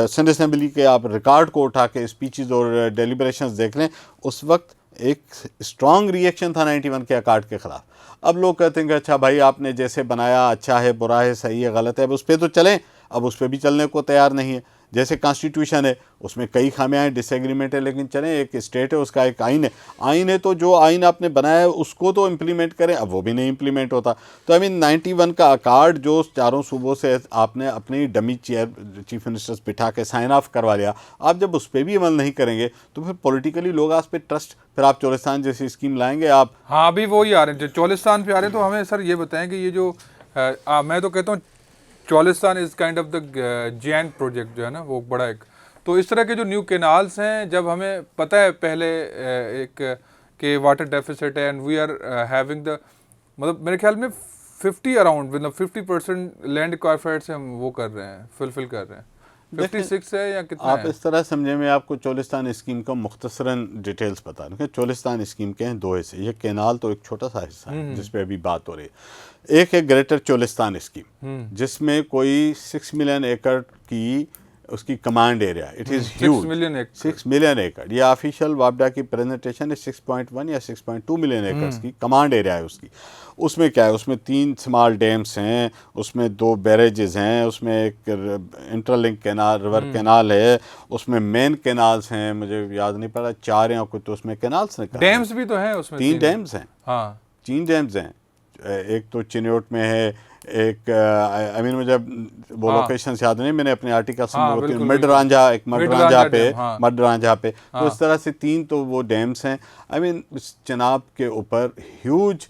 سندھ اسمبلی کے آپ ریکارڈ کو اٹھا کے اسپیچز اور ڈیلیبریشنز دیکھ لیں، اس وقت ایک اسٹرانگ ریئیکشن تھا 91 کے اکارڈ کے خلاف. اب لوگ کہتے ہیں کہ اچھا بھائی آپ نے جیسے بنایا اچھا ہے برا ہے صحیح ہے غلط ہے اب اس پہ تو چلیں. اب اس پہ بھی چلنے کو تیار نہیں ہے. جیسے کانسٹیٹیوشن ہے اس میں کئی خامیاں ہیں ڈس ایگریمنٹ ہے لیکن چلیں ایک اسٹیٹ ہے اس کا ایک آئین ہے. آئین ہے تو جو آئین آپ نے بنایا ہے اس کو تو امپلیمنٹ کریں. اب وہ بھی نہیں امپلیمنٹ ہوتا. تو I mean 91 کا اکارڈ جو چاروں صوبوں سے آپ نے اپنی ڈمی چیف منسٹرز بٹھا کے سائن آف کروا لیا, آپ جب اس پہ بھی عمل نہیں کریں گے تو پھر پولیٹیکلی لوگ اس پہ ٹرسٹ, پھر آپ چولستان جیسی اسکیم لائیں گے آپ. ہاں ابھی وہی آ رہے ہیں جو چولستان پہ آ رہے ہیں. تو ہمیں سر یہ بتائیں کہ یہ جو میں تو کہتا ہوں Cholistan is kind of the جین پروجیکٹ جو ہے نا وہ بڑا ایک, تو اس طرح کے جو نیو کینالس ہیں جب ہمیں پتہ ہے پہلے ایک کہ واٹر ڈیفیسٹ ہے and we are having the مطلب میرے خیال میں 50 اراؤنڈ مطلب 50% لینڈ ریکوائرمنٹ سے ہم وہ کر رہے ہیں فلفل کر رہے ہیں. 56 ہے یا کتنا آپ ہے؟ اس طرح سمجھیں میں آپ کو چولستان اسکیم کا مختصراً ڈیٹیلز بتا دوں کہ چولستان اسکیم کے ہیں دو حصے. یہ کینال تو ایک چھوٹا سا حصہ ہے جس پہ ابھی بات ہو رہی ہے. ایک ہے گریٹر چولستان اسکیم جس میں کوئی 6 ملین ایکڑ کی اس کی command area, it is huge 6 million acre. یہ آفیشیل وابڈا کی پریزنٹیشن ہے 6.1 یا 6.2 ملین ایکڑز کی کمانڈ ایریا ہے اس کی. اس میں کیا ہے, اس میں 3 اسمال ڈیمس ہیں, اس میں 2 بیریجز ہیں, اس میں ایک inter link canal river canal ہے, اس میں مین کینالز ہیں مجھے یاد نہیں پڑا 4 یا کچھ, تو اس میں کینالز ہیں. ڈیمز بھی تو ہیں اس میں 3 ڈیمز ہیں. ہاں 3 ڈیمز ہیں. ایک تو چنیوٹ میں ہے, ایک مجھے وہ لوکیشنز یاد نہیں, میں نے اپنے آرٹیکل سے مڈ رانجھا, ایک مڈ رانجھا پہ, تو اس طرح سے 3 تو وہ ڈیمز ہیں. چناب کے اوپر ہیوج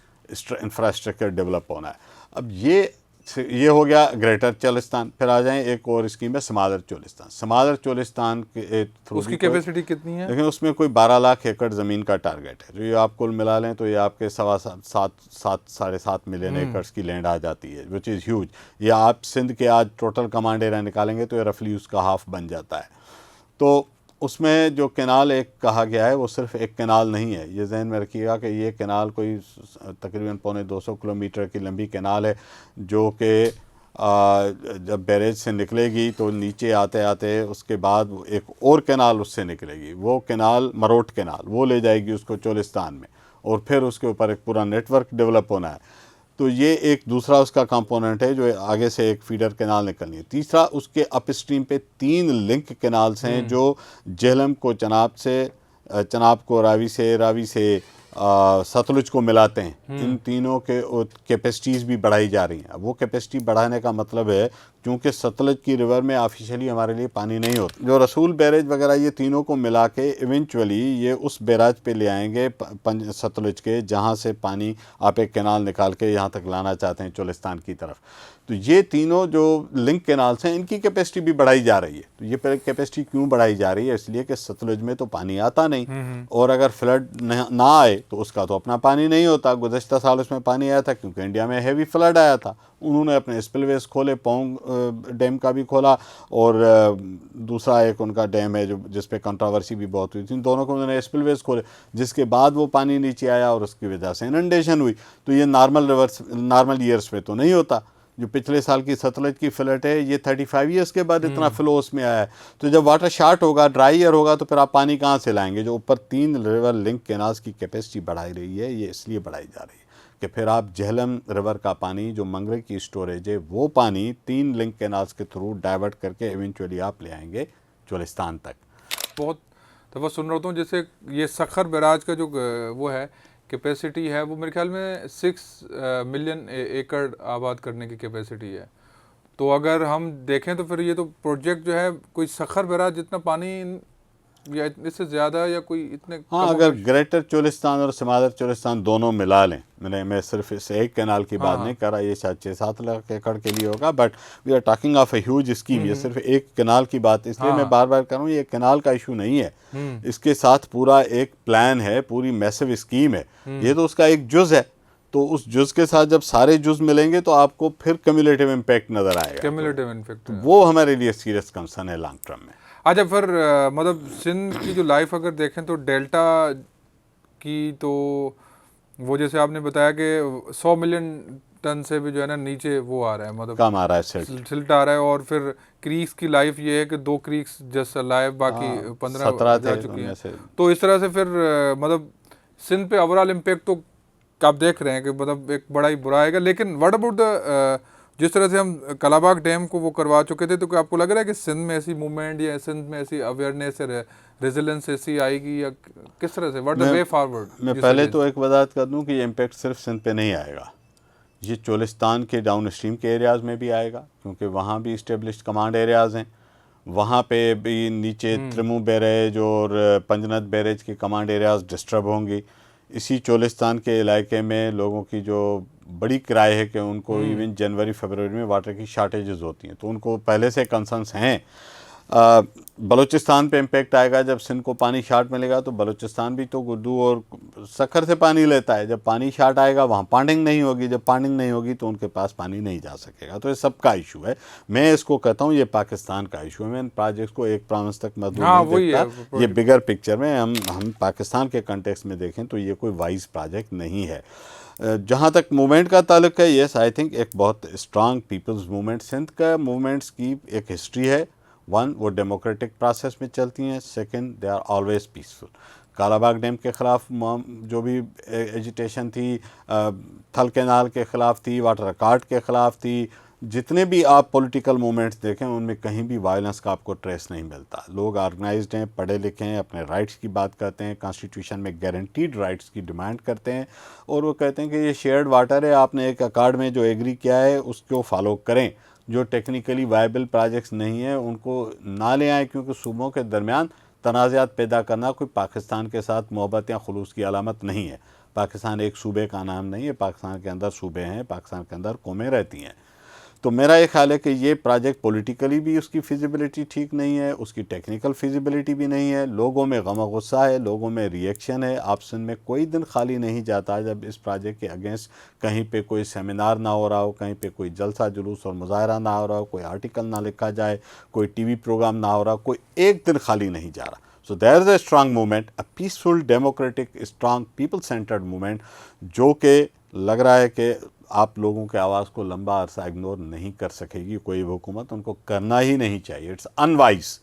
انفراسٹرکچر ڈیولپ ہونا ہے. اب یہ ہو گیا گریٹر چولستان. پھر آ جائیں ایک اور اسکیم ہے سمادر چولستان. سمادر چولستان کے تھرو اس کی کیپیسٹی کتنی ہے؟ لیکن اس میں کوئی 12 لاکھ ایکڑ زمین کا ٹارگیٹ ہے. جو یہ آپ کل ملا لیں تو یہ آپ کے 7.5 ملین ایکڑز کی لینڈ آ جاتی ہے وچ از ہیوج. یہ آپ سندھ کے آج ٹوٹل کمانڈ ایریا نکالیں گے تو یہ رفلی اس کا ہاف بن جاتا ہے. تو اس میں جو کینال ایک کہا گیا ہے وہ صرف ایک کینال نہیں ہے. یہ ذہن میں رکھیے گا کہ یہ کینال کوئی تقریباً 250 کلومیٹر کی لمبی کینال ہے جو کہ جب بیریج سے نکلے گی تو نیچے آتے آتے اس کے بعد ایک اور کینال اس سے نکلے گی. وہ کینال مروٹ کینال وہ لے جائے گی اس کو چولستان میں, اور پھر اس کے اوپر ایک پورا نیٹ ورک ڈیولپ ہونا ہے. تو یہ ایک دوسرا اس کا کمپوننٹ ہے جو آگے سے ایک فیڈر کینال نکلنی ہے. تیسرا اس کے اپ اسٹریم پہ 3 لنک کینالز ہیں جو جہلم کو چناب کو راوی سے ستلج کو ملاتے ہیں. ان تینوں کے کیپیسٹیز بھی بڑھائی جا رہی ہیں. وہ کیپیسٹی بڑھانے کا مطلب ہے کیونکہ ستلج کی ریور میں آفیشیلی ہمارے لیے پانی نہیں ہوتا. جو رسول بیریج وغیرہ یہ تینوں کو ملا کے ایونچولی یہ اس بیراج پہ لے آئیں گے ستلج کے, جہاں سے پانی آپ ایک کینال نکال کے یہاں تک لانا چاہتے ہیں چولستان کی طرف. تو یہ تینوں جو لنک کینالز ہیں ان کی کیپیسٹی بھی بڑھائی جا رہی ہے. تو یہ کیپیسٹی کیوں بڑھائی جا رہی ہے؟ اس لیے کہ ستلج میں تو پانی آتا نہیں, اور اگر فلڈ نہ آئے تو اس کا تو اپنا پانی نہیں ہوتا. گزشتہ سال اس میں پانی آیا تھا کیونکہ انڈیا میں ہیوی فلڈ آیا تھا. انہوں نے اپنے اسپل ویز کھولے, پونگ ڈیم کا بھی کھولا, اور دوسرا ایک ان کا ڈیم ہے جس پہ کنٹراورسی بھی بہت ہوئی تھی. ان دونوں کو انہوں نے اسپل ویز کھولے جس کے بعد وہ پانی نیچے آیا اور اس کی وجہ سے اننڈیشن ہوئی. تو یہ نارمل ایئرس میں تو نہیں ہوتا. جو پچھلے سال کی ستلج کی فلٹ ہے یہ 35 ایئرس کے بعد اتنا فلو اس میں آیا ہے. تو جب واٹر شارٹ ہوگا, ڈرائی ایئر ہوگا, تو پھر آپ پانی کہاں سے لائیں گے؟ جو اوپر 3 ریور لنک کینالز کی کیپیسٹی بڑھائی رہی ہے یہ اس لیے بڑھائی جا رہی ہے کہ پھر آپ جہلم ریور کا پانی جو منگرے کی اسٹوریج ہے وہ پانی 3 لنک کینالز کے تھرو ڈائیورٹ کر کے ایونچولی آپ لے آئیں گے چولستان تک. بہت دفعہ سن رہا ہوں جیسے یہ سکھر بیراج کا جو وہ ہے کیپیسٹی ہے وہ میرے خیال میں 6 ملین ایکڑ آباد کرنے کی کیپیسٹی ہے. تو اگر ہم دیکھیں تو پھر یہ تو پروجیکٹ جو ہے کوئی سکھر بیراج جتنا پانی یا اس سے زیادہ یا کوئی اتنے. ہاں اگر گریٹر چولستان اور سمادر چولستان دونوں ملا لیں, میں صرف اس ایک کینال کی بات نہیں کر رہا, یہ شاید 6-7 لاکھ ایکڑ کے لیے ہوگا, but we are talking of a huge scheme. یہ صرف ایک کینال کی بات, اس لیے میں بار بار کہہ رہا ہوں یہ کینال کا ایشو نہیں ہے, اس کے ساتھ پورا ایک پلان ہے, پوری میسو اسکیم ہے. یہ تو اس کا ایک جز ہے. تو اس جز کے ساتھ جب سارے جز ملیں گے تو آپ کو پھر کمیولیٹیو امپیکٹ نظر آئے گا. کمیولیٹیو امپیکٹ وہ ہمارے لیے سیریس کنسرن ہے لانگ ٹرم میں. اچھا پھر مطلب سندھ کی جو لائف اگر دیکھیں تو ڈیلٹا کی تو وہ جیسے آپ نے بتایا کہ 100 ملین ٹن سے بھی جو ہے نا نیچے وہ آ رہا ہے, مطلب کم آ رہا ہے, سلٹ آ رہا ہے. اور پھر کریکس کی لائف یہ ہے کہ 2 کریکس جس لائف باقی 15 جا چکی ہیں. تو اس طرح سے پھر مطلب سندھ پہ اوور آل امپیکٹ تو آپ دیکھ رہے ہیں کہ مطلب ایک بڑا ہی برا آئے گا. لیکن واٹ اباؤٹ دا جس طرح سے ہم کلا باغ ڈیم کو وہ کروا چکے تھے, تو کیا آپ کو لگ رہا ہے کہ سندھ میں ایسی موومنٹ یا سندھ میں ایسی اویئرنیس ریزیلنس ایسی آئے گی, یا کس طرح سے واٹ دا وے فارورڈ؟ میں پہلے تو ایک وضاحت کر دوں کہ یہ امپیکٹ صرف سندھ پہ نہیں آئے گا, یہ چولستان کے ڈاؤن اسٹریم کے ایریاز میں بھی آئے گا, کیونکہ وہاں بھی اسٹیبلشڈ کمانڈ ایریاز ہیں. وہاں پہ بھی نیچے ترمو بیریج اور پنجنت بیریج کے کمانڈ ایریاز ڈسٹرب ہوں گی. اسی چولستان کے علاقے میں لوگوں کی جو بڑی کرائے ہے کہ ان کو ایون جنوری فیبروری میں واٹر کی شارٹیجز ہوتی ہیں, تو ان کو پہلے سے کنسرنس ہیں. بلوچستان پہ امپیکٹ آئے گا. جب سندھ کو پانی شارٹ ملے گا تو بلوچستان بھی تو گردو اور سکھر سے پانی لیتا ہے. جب پانی شارٹ آئے گا وہاں پانڈنگ نہیں ہوگی, جب پانڈنگ نہیں ہوگی تو ان کے پاس پانی نہیں جا سکے گا. تو یہ سب کا ایشو ہے. میں اس کو کہتا ہوں یہ پاکستان کا ایشو ہے. میں ان پروجیکٹس کو ایک پروونس تک محدود نہیں دیکھتا. یہ بگر پکچر میں ہم پاکستان کے کنٹیکس میں دیکھیں تو یہ کوئی وائز پروجیکٹ نہیں ہے. جہاں تک موومنٹ کا تعلق ہے, یس آئی تھنک ایک بہت اسٹرانگ پیپلز موومنٹ سندھ کا موومنٹس کی ایک ہسٹری ہے. ون, وہ ڈیموکریٹک پروسیس میں چلتی ہیں. Second, they are always peaceful. Kalabagh dam کے خلاف جو بھی ایجیٹیشن تھی, تھل کینال کے خلاف تھی, واٹر اکارڈ کے خلاف تھی, جتنے بھی آپ پولیٹیکل موومنٹس دیکھیں ان میں کہیں بھی وائلنس کا آپ کو ٹریس نہیں ملتا. لوگ آرگنائزڈ ہیں, پڑھے لکھے ہیں, اپنے رائٹس کی بات کرتے ہیں, کانسٹیٹیوشن میں گارنٹیڈ رائٹس کی ڈیمانڈ کرتے ہیں, اور وہ کہتے ہیں کہ یہ شیئرڈ واٹر ہے, آپ نے ایک اکارڈ میں جو ایگری کیا ہے اس کو فالو کریں. جو ٹیکنیکلی وائبل پروجیکٹس نہیں ہیں ان کو نہ لے آئیں, کیونکہ صوبوں کے درمیان تنازعات پیدا کرنا کوئی پاکستان کے ساتھ محبت یا خلوص کی علامت نہیں ہے. پاکستان ایک صوبے کا نام نہیں ہے, پاکستان کے اندر صوبے ہیں, پاکستان کے اندر قومیں رہتی ہیں. تو میرا یہ خیال ہے کہ یہ پروجیکٹ پولیٹیکلی بھی اس کی فیزیبلٹی ٹھیک نہیں ہے, اس کی ٹیکنیکل فیزیبلٹی بھی نہیں ہے. لوگوں میں غم و غصہ ہے, لوگوں میں ریئیکشن ہے. آپ سندھ میں کوئی دن خالی نہیں جاتا جب اس پروجیکٹ کے اگینسٹ کہیں پہ کوئی سیمینار نہ ہو رہا ہو, کہیں پہ کوئی جلسہ جلوس اور مظاہرہ نہ ہو رہا ہو, کوئی آرٹیکل نہ لکھا جائے, کوئی ٹی وی پروگرام نہ ہو رہا, کوئی ایک دن خالی نہیں جا رہا. So there is a strong movement, a peaceful, democratic, strong, people-centered movement, جو کہ لگ رہا ہے کہ آپ لوگوں کے آواز کو لمبا عرصہ اگنور نہیں کر سکے گی کوئی حکومت. ان کو کرنا ہی نہیں چاہیے, اٹس انوائز.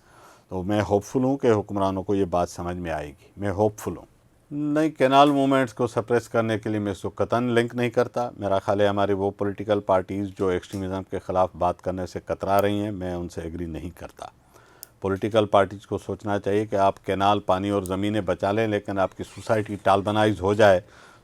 تو میں ہوپ فل ہوں کہ حکمرانوں کو یہ بات سمجھ میں آئے گی. میں ہوپ فل ہوں. نہیں, کینال موومنٹس کو سپریس کرنے کے لیے میں اس کو قطعاً لنک نہیں کرتا. میرا خیال ہے ہماری وہ پولیٹیکل پارٹیز جو ایکسٹریمزم کے خلاف بات کرنے سے کترا رہی ہیں, میں ان سے ایگری نہیں کرتا. پولیٹیکل پارٹیز کو سوچنا چاہیے کہ آپ کینال, پانی اور زمینیں بچا لیں, لیکن آپ کی سوسائٹی ٹالبنائز ہو جائے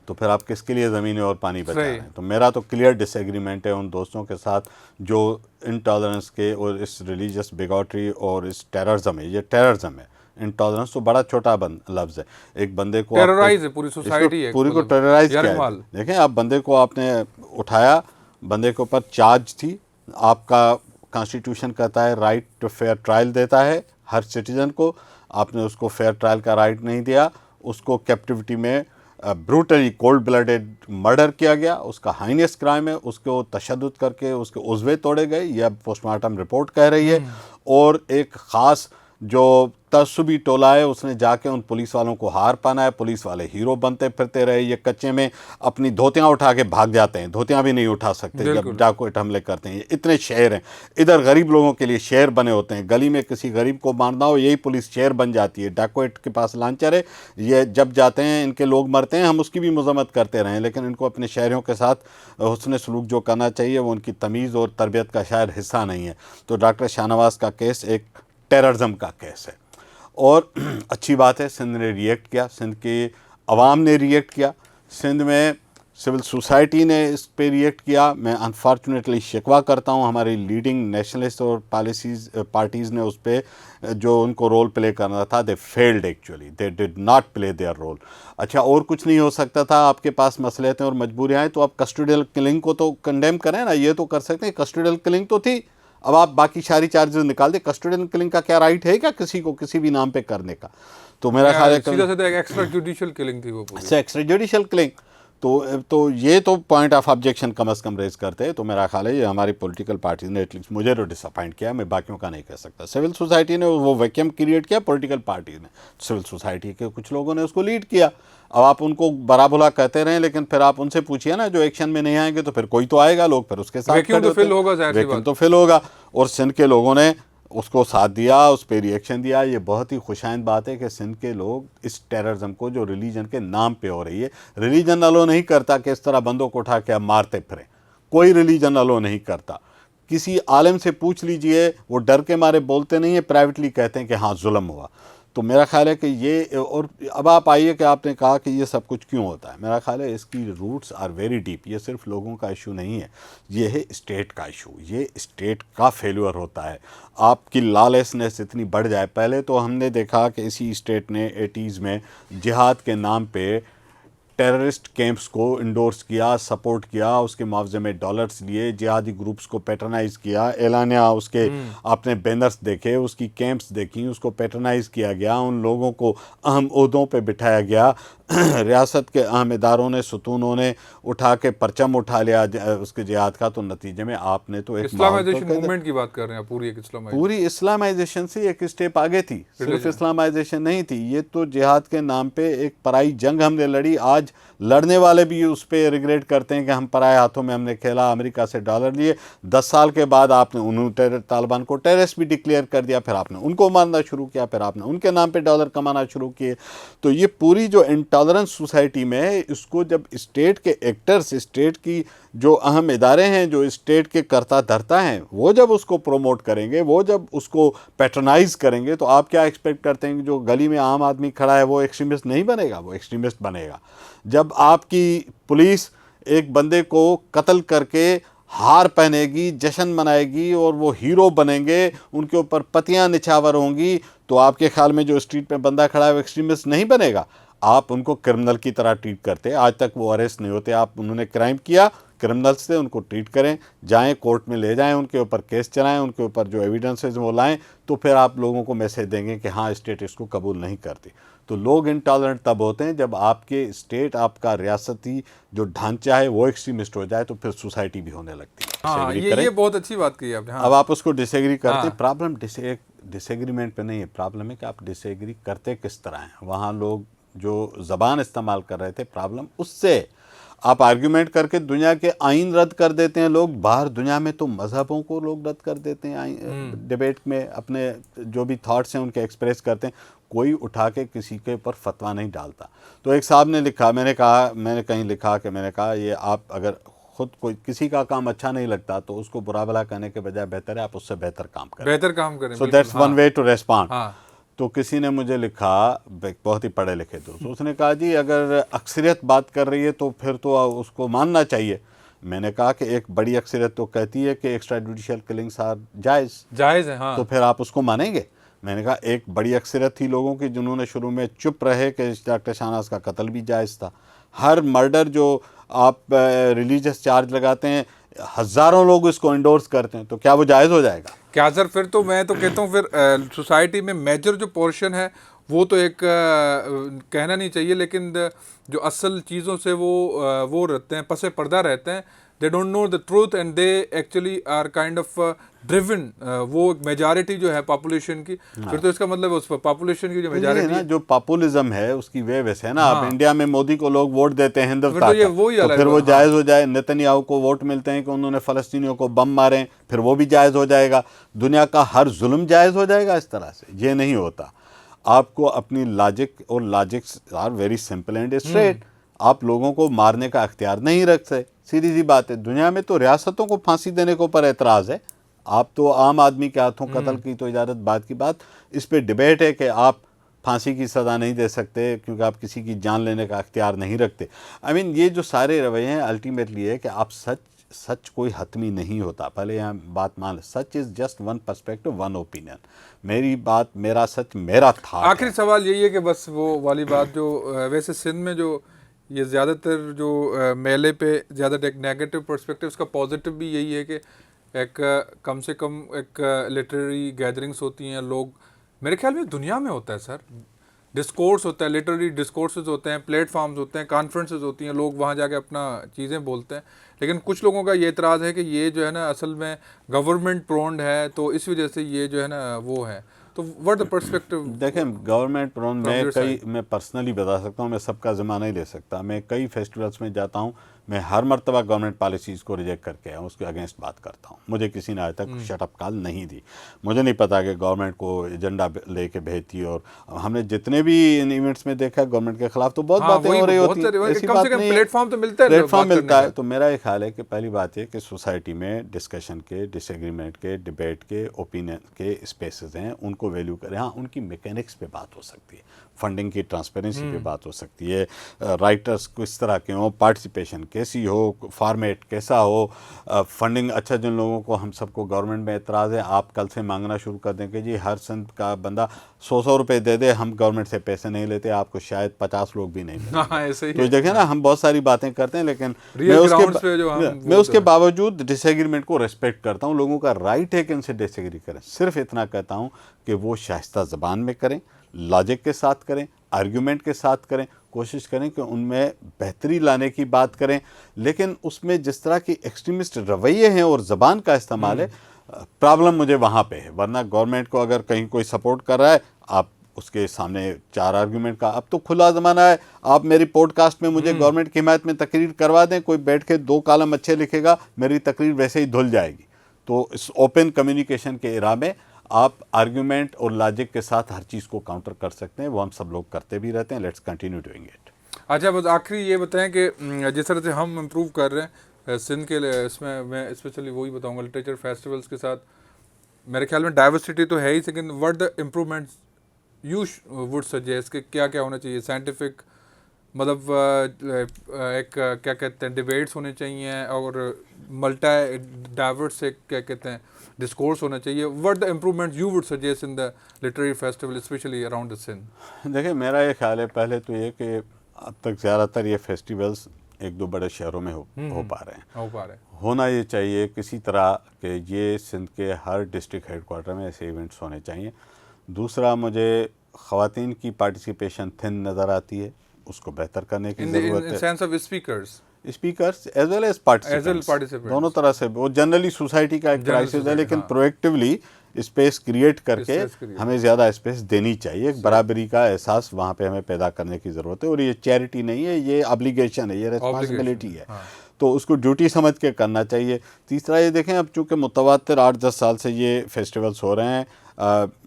تو پھر آپ کس کے لیے زمینیں اور پانی بچا رہے ہیں. تو میرا تو کلیئر ڈس ایگریمنٹ ہے ان دوستوں کے ساتھ جو انٹالرنس کے اور اس ریلیجس بیگوٹری اور اس ٹیررزم ہے. یہ ٹیررزم ہے. انٹالرنس تو بڑا چھوٹا لفظ ہے. ایک بندے کو ٹیررائز ہے پوری سوسائٹی ہے, پوری کو ٹیررائز کیا ہے. دیکھیں, آپ بندے کو آپ نے اٹھایا, بندے کے اوپر چارج تھی, آپ کا کانسٹیٹیوشن کہتا ہے رائٹ ٹو فیئر ٹرائل دیتا ہے ہر سٹیزن کو. آپ نے اس کو فیئر ٹرائل کا رائٹ نہیں دیا, اس کو کیپٹیوٹی میں بروٹلی کولڈ بلڈڈ مرڈر کیا گیا. اس کا ہائنیسٹ کرائم ہے. اس کو تشدد کر کے اس کے عضوے توڑے گئے, یہ پوسٹ مارٹم رپورٹ کہہ رہی ہے. اور ایک خاص جو تعصبی ٹولہ ہے اس نے جا کے ان پولیس والوں کو ہار پانا ہے. پولیس والے ہیرو بنتے پھرتے رہے. یہ کچے میں اپنی دھوتیاں اٹھا کے بھاگ جاتے ہیں, دھوتیاں بھی نہیں اٹھا سکتے جب ڈاکوئٹ حملے کرتے ہیں. یہ اتنے شہر ہیں, ادھر غریب لوگوں کے لیے شہر بنے ہوتے ہیں. گلی میں کسی غریب کو مارنا ہو, یہی پولیس شہر بن جاتی ہے. ڈاکوئٹ کے پاس لانچر ہے, یہ جب جاتے ہیں ان کے لوگ مرتے ہیں, ہم اس کی بھی مذمت کرتے رہیں, لیکن ان کو اپنے شہریوں کے ساتھ حسن سلوک جو کرنا چاہیے وہ ان کی تمیز اور تربیت کا شاید حصہ نہیں ہے. تو ڈاکٹر شاہ نواز کا کیس ایک ٹیررزم کا کیس ہے. اور اچھی بات ہے سندھ نے ریئیکٹ کیا, سندھ کے عوام نے ریئیکٹ کیا, سندھ میں سول سوسائٹی نے اس پہ ریئیکٹ کیا. میں انفارچونیٹلی شکوہ کرتا ہوں ہماری لیڈنگ نیشنلسٹ اور پارٹیز نے اس پہ جو ان کو رول پلے کرنا تھا, they field actually, they did not play their role. اچھا, اور کچھ نہیں ہو سکتا تھا, آپ کے پاس مسئلے تھے اور مجبوریاں ہیں, تو آپ کسٹوڈیل کلنگ کو تو کنڈیم کریں نا, یہ تو کر سکتے ہیں. کسٹوڈیل کلنگ تو تھی, اب آپ باقی ساری چارجز نکال دیں. کسٹوڈین کلنگ کا کیا رائٹ ہے کیا کسی کو کسی بھی نام پہ کرنے کا؟ تو میرا خیال ہے سیدھا سیدھا ایکسٹرا جوڈیشل کلنگ تھی وہ پوری. Extra judicial killing. تو یہ تو پوائنٹ آف آبجیکشن کم از کم ریز کرتے ہیں. تو میرا خیال ہے یہ ہماری پولیٹیکل پارٹیز نے ایٹ لیسٹ مجھے تو ڈس اپوائنٹ کیا, میں باقیوں کا نہیں کہہ سکتا. سول سوسائٹی نے وہ ویکیوم کریٹ کیا, پولیٹیکل پارٹیز نے, سول سوسائٹی کے کچھ لوگوں نے اس کو لیڈ کیا. اب آپ ان کو برا بھلا کہتے رہیں, لیکن پھر آپ ان سے پوچھیے نا, جو ایکشن میں نہیں آئیں گے تو پھر کوئی تو آئے گا, لوگ پھر اس کے ساتھ ویکیوم تو فل ہوگا, ظاہر سی بات. تو فل ہوگا. اور سندھ کے لوگوں نے اس کو ساتھ دیا، اس پہ ریئیکشن دیا. یہ بہت ہی خوشائند بات ہے کہ سندھ کے لوگ اس ٹیررزم کو جو ریلیجن کے نام پہ ہو رہی ہے، ریلیجن الو نہیں کرتا کہ اس طرح بندوں کو اٹھا کے اب مارتے پھریں. کوئی ریلیجن الو نہیں کرتا. کسی عالم سے پوچھ لیجئے، وہ ڈر کے مارے بولتے نہیں ہیں، پرائیویٹلی کہتے ہیں کہ ہاں ظلم ہوا. تو میرا خیال ہے کہ یہ، اور اب آپ آئیے کہ آپ نے کہا کہ یہ سب کچھ کیوں ہوتا ہے. میرا خیال ہے اس کی روٹس آر ویری ڈیپ. یہ صرف لوگوں کا ایشو نہیں ہے، یہ ہے اسٹیٹ کا ایشو. یہ اسٹیٹ کا فیلور ہوتا ہے. آپ کی لالیسنس اتنی بڑھ جائے. پہلے تو ہم نے دیکھا کہ اسی اسٹیٹ نے 80s میں جہاد کے نام پہ ٹیررسٹ کیمپس کو انڈورس کیا، سپورٹ کیا، اس کے معاوضے میں ڈالرز لیے، جہادی گروپس کو پیٹرنائز کیا، اعلانیہ اس کے اپنے بینرز دیکھے، اس کی کیمپس دیکھیں، اس کو پیٹرنائز کیا گیا، ان لوگوں کو اہم عہدوں پہ بٹھایا گیا. ریاست کے اہم اداروں نے، ستونوں نے اٹھا کے پرچم اٹھا لیا اس کے جہاد کا. تو نتیجے میں آپ نے تو ایک اسلامائزیشن موومنٹ کی بات کر رہے ہیں، پوری ایک پوری اسلامائزیشن سے ایک اسٹیپ آگے تھی. صرف اسلامائزیشن نہیں تھی، یہ تو جہاد کے نام پہ ایک پرائی جنگ ہم نے لڑی. آج لڑنے والے بھی اس پہ ریگریٹ کرتے ہیں کہ ہم پرائے ہاتھوں میں ہم نے کھیلا، امریکہ سے ڈالر لیے. 10 سال کے بعد آپ نے انہوں طالبان کو ٹیررسٹ بھی ڈکلیئر کر دیا، پھر آپ نے ان کو مارنا شروع کیا، پھر آپ نے ان کے نام پہ ڈالر کمانا شروع کیے. تو یہ پوری جو انٹالرنس سوسائٹی میں ہے، اس کو جب اسٹیٹ کے ایکٹرز، اسٹیٹ کی جو اہم ادارے ہیں، جو اسٹیٹ کے کرتا دھرتا ہیں، وہ جب اس کو پروموٹ کریں گے، وہ جب اس کو پیٹرنائز کریں گے، تو آپ کیا ایکسپیکٹ کرتے ہیں کہ جو گلی میں عام آدمی کھڑا ہے وہ ایکسٹریمسٹ نہیں بنے گا؟ وہ ایکسٹریمسٹ بنے گا. جب آپ کی پولیس ایک بندے کو قتل کر کے ہار پہنے گی، جشن منائے گی، اور وہ ہیرو بنیں گے، ان کے اوپر پتیاں نچھاور ہوں گی، تو آپ کے خیال میں جو اسٹریٹ پہ بندہ کھڑا ہے وہ ایکسٹریمسٹ نہیں بنے گا؟ آپ ان کو کرمنل کی طرح ٹریٹ کرتے. آج تک وہ اریسٹ نہیں ہوتے. آپ انہوں نے کرائم کیا، کرمنلز سے ان کو ٹریٹ کریں، جائیں کورٹ میں لے جائیں، ان کے اوپر کیس چلائیں، ان کے اوپر جو ایویڈنسز وہ لائیں، تو پھر آپ لوگوں کو میسیج دیں گے کہ ہاں اسٹیٹ اس کو قبول نہیں کرتی. تو لوگ انٹالرنٹ تب ہوتے ہیں جب آپ کے اسٹیٹ، آپ کا ریاستی جو ڈھانچہ ہے وہ ایکسٹریمسٹ ہو جائے، تو پھر سوسائٹی بھی ہونے لگتی ہے. ہاں، یہ بہت اچھی بات کی آپ نے. اب آپ اس کو ڈس ایگری کرتے ہیں. پرابلم ڈس ایگریمنٹ پہ نہیں ہے، پرابلم ہے کہ آپ ڈس ایگری کرتے کس طرح ہیں. وہاں لوگ جو زبان استعمال کر رہے تھے، پرابلم اس سے. آپ آرگیومنٹ کر کے دنیا کے آئین رد کر دیتے ہیں. لوگ باہر دنیا میں تو مذہبوں کو لوگ رد کر دیتے ہیں، ڈیبیٹ میں اپنے جو بھی تھاٹس ہیں ان کے ایکسپریس کرتے ہیں. کوئی اٹھا کے کسی کے اوپر فتویٰ نہیں ڈالتا. تو ایک صاحب نے لکھا، میں نے کہیں لکھا کہ میں نے کہا یہ آپ اگر خود کوئی کسی کا کام اچھا نہیں لگتا تو اس کو برا بھلا کہنے کے بجائے بہتر ہے آپ اس سے بہتر کام کریں. So that's one way to respond. تو کسی نے مجھے لکھا، بہت ہی پڑھے لکھے دوست، اس نے کہا جی اگر اکثریت بات کر رہی ہے تو پھر تو اس کو ماننا چاہیے. میں نے کہا کہ ایک بڑی اکثریت تو کہتی ہے کہ ایکسٹرا جوڈیشل کلنگس آر جائز ہے. ہاں، تو پھر آپ اس کو مانیں گے؟ میں نے کہا ایک بڑی اکثریت تھی لوگوں کی جنہوں نے شروع میں چپ رہے کہ ڈاکٹر شاہنواز کا قتل بھی جائز تھا. ہر مرڈر جو آپ ریلیجس چارج لگاتے ہیں، ہزاروں لوگ اس کو انڈورس کرتے ہیں، تو کیا وہ جائز ہو جائے گا؟ کیا سر؟ پھر تو میں تو کہتا ہوں پھر سوسائٹی میں میجر جو پورشن ہے وہ تو ایک کہنا نہیں چاہیے، لیکن جو اصل چیزوں سے وہ رہتے ہیں، پس پردہ رہتے ہیں. They don't know the truth and they actually are kind of driven. وہ میجارٹی جو ہے پاپولیشن کی، پھر تو اس کا مطلب اس پاپولیشن کی جو میجارٹی ہے، جو پاپولزم ہے اس کی ویسے ہے نا. اب انڈیا میں مودی کو لوگ ووٹ دیتے ہیں ہندوتا کا، تو پھر وہ جائز ہو جائے. نتنیاہو کو ووٹ ملتے ہیں کہ انہوں نے فلسطینیوں کو بم مارے، پھر وہ بھی جائز ہو جائے گا. دنیا کا ہر ظلم جائز ہو جائے گا اس طرح سے؟ یہ نہیں ہوتا. آپ کو اپنی لاجک، اور logics are very simple and straight. آپ لوگوں کو مارنے کا اختیار نہیں رکھتے. سیدھی سی بات ہے. دنیا میں تو ریاستوں کو پھانسی دینے کے اوپر اعتراض ہے. آپ تو عام آدمی کے ہاتھوں قتل کی تو اجازت بعد کی بات. اس پہ ڈیبیٹ ہے کہ آپ پھانسی کی سزا نہیں دے سکتے کیونکہ آپ کسی کی جان لینے کا اختیار نہیں رکھتے. یہ جو سارے رویے ہیں الٹیمیٹلی ہے کہ آپ سچ کوئی حتمی نہیں ہوتا. پہلے یہاں بات مان لیں، سچ is just one perspective, one opinion. میری بات، میرا سچ، میرا تھا. آخری سوال یہی ہے کہ بس وہ والی بات جو ویسے سندھ میں جو یہ زیادہ تر جو میلے پہ زیادہ ایک نیگیٹو پرسپیکٹو، اس کا پازیٹیو بھی یہی ہے کہ ایک کم سے کم ایک لٹریری گیدرنگس ہوتی ہیں. لوگ، میرے خیال میں دنیا میں ہوتا ہے سر، ڈسکورس ہوتا ہے، لٹریری ڈسکورسز ہوتے ہیں، پلیٹ فارمز ہوتے ہیں، کانفرنسز ہوتی ہیں، لوگ وہاں جا کے اپنا چیزیں بولتے ہیں. لیکن کچھ لوگوں کا یہ اعتراض ہے کہ یہ جو ہے نا اصل میں گورنمنٹ پرونڈ ہے، تو اس وجہ سے یہ جو ہے نا وہ ہے. تو واٹ دا پرسپیکٹو؟ دیکھیں گورنمنٹ پرون میں پرسنلی بتا سکتا ہوں، میں سب کا ذمہ نہیں لے سکتا. میں کئی فیسٹیولس میں جاتا ہوں میں ہر مرتبہ گورنمنٹ پالیسیز کو ریجیکٹ کر کے آیا ہوں, اس کے اگینسٹ بات کرتا ہوں. مجھے کسی نے آج تک شٹ اپ کال نہیں دی. مجھے نہیں پتا کہ گورنمنٹ کو ایجنڈا لے کے بھیجتی, اور ہم نے جتنے بھی ان ایونٹس میں دیکھا گورنمنٹ کے خلاف تو بہت باتیں ہو رہی ہوتی ہیں, ایسی بات نہیں ہے, پلیٹ فارم تو ملتا ہے, پلیٹ فارم ملتا ہے. تو میرا یہ خیال ہے کہ پہلی بات یہ کہ سوسائٹی میں ڈسکشن کے, ڈس ایگریمنٹ کے, ڈبیٹ کے, اوپینین کے اسپیسز ہیں, ان کو ویلیو کریں. ہاں ان کی میکینکس پہ بات ہو سکتی ہے, فنڈنگ کی ٹرانسپیرنسی پہ بات ہو سکتی ہے, رائٹرز کس طرح کے ہوں, پارٹیسپیشن کیسی ہو, فارمیٹ کیسا ہو, فنڈنگ. اچھا جن لوگوں کو ہم سب کو گورنمنٹ میں اعتراض ہے, آپ کل سے مانگنا شروع کر دیں کہ جی ہر سندھ کا بندہ 100 روپے دے دے, ہم گورنمنٹ سے پیسے نہیں لیتے, آپ کو شاید 50 لوگ بھی نہیں ملیں. تو دیکھیں نا, ہم بہت ساری باتیں کرتے ہیں, لیکن میں اس کے باوجود ڈس ایگریمنٹ کو ریسپیکٹ کرتا ہوں. لوگوں کا رائٹ ہے کہ ان سے ڈس ایگری کریں. صرف اتنا کہتا ہوں کہ وہ شائستہ زبان میں کریں, لاجک کے ساتھ کریں, آرگیومنٹ کے ساتھ کریں, کوشش کریں کہ ان میں بہتری لانے کی بات کریں, لیکن اس میں جس طرح کی ایکسٹریمسٹ رویے ہیں اور زبان کا استعمال ہے, پرابلم مجھے وہاں پہ ہے. ورنہ گورنمنٹ کو اگر کہیں کوئی سپورٹ کر رہا ہے, آپ اس کے سامنے 4 آرگیومنٹ کا, اب تو کھلا زمانہ ہے, آپ میری پوڈ کاسٹ میں مجھے گورنمنٹ کی حمایت میں تقریر کروا دیں, کوئی بیٹھ کے 2 کالم اچھے لکھے گا, میری تقریر ویسے ہی دھل جائے گی. تو اس اوپن کمیونیکیشن کے ایرا میں آپ آرگیومنٹ اور لاجک کے ساتھ ہر چیز کو کاؤنٹر کر سکتے ہیں, وہ ہم سب لوگ کرتے بھی رہتے ہیں. Let's continue doing it. اچھا بس آخری یہ بتائیں کہ جس طرح سے ہم امپروو کر رہے ہیں سندھ کے لیے, اس میں اسپیشلی وہی بتاؤں گا, لٹریچر فیسٹیولس کے ساتھ میرے خیال میں ڈائیورسٹی تو ہے ہی, لیکن what the improvements you would suggest کہ کیا کیا ہونا چاہیے. سائنٹیفک مطلب ایک کیا کہتے ہیں ڈبیٹس ہونے چاہیے, اور ملٹی ڈائیورس ایک کیا کہتے ہیں ڈسکورس ہونا چاہیے. what the improvements you would suggest in the literary festival especially around the Sindh؟ دیکھیں میرا یہ خیال ہے, پہلے تو یہ کہ اب تک زیادہ تر یہ فیسٹیولز 1-2 بڑے شہروں میں ہو پا رہے ہیں. ہونا یہ چاہیے کسی طرح کہ یہ سندھ کے ہر ڈسٹرکٹ ہیڈ کوارٹر میں ایسے ایونٹس ہونے چاہیے. دوسرا, مجھے خواتین کی پارٹیسپیشن تھن نظر آتی ہے, اس کو بہتر کرنے کی ضرورت ہے. Sense of speakers as well as participants, دونوں طرح سے. وہ جنرلی سوسائٹی کا ایک کرائسس ہے, لیکن پرویکٹیولی اسپیس کریٹ کر کے ہمیں زیادہ اسپیس دینی چاہیے. ایک برابری کا احساس وہاں پہ ہمیں پیدا کرنے کی ضرورت ہے, اور یہ چیریٹی نہیں ہے, یہ ابلیگیشن ہے, یہ ریسپانسبلٹی ہے, تو اس کو ڈیوٹی سمجھ کے کرنا چاہیے. تیسرا یہ دیکھیں, اب چونکہ متواتر 8-10 سال سے یہ فیسٹیولز ہو رہے ہیں,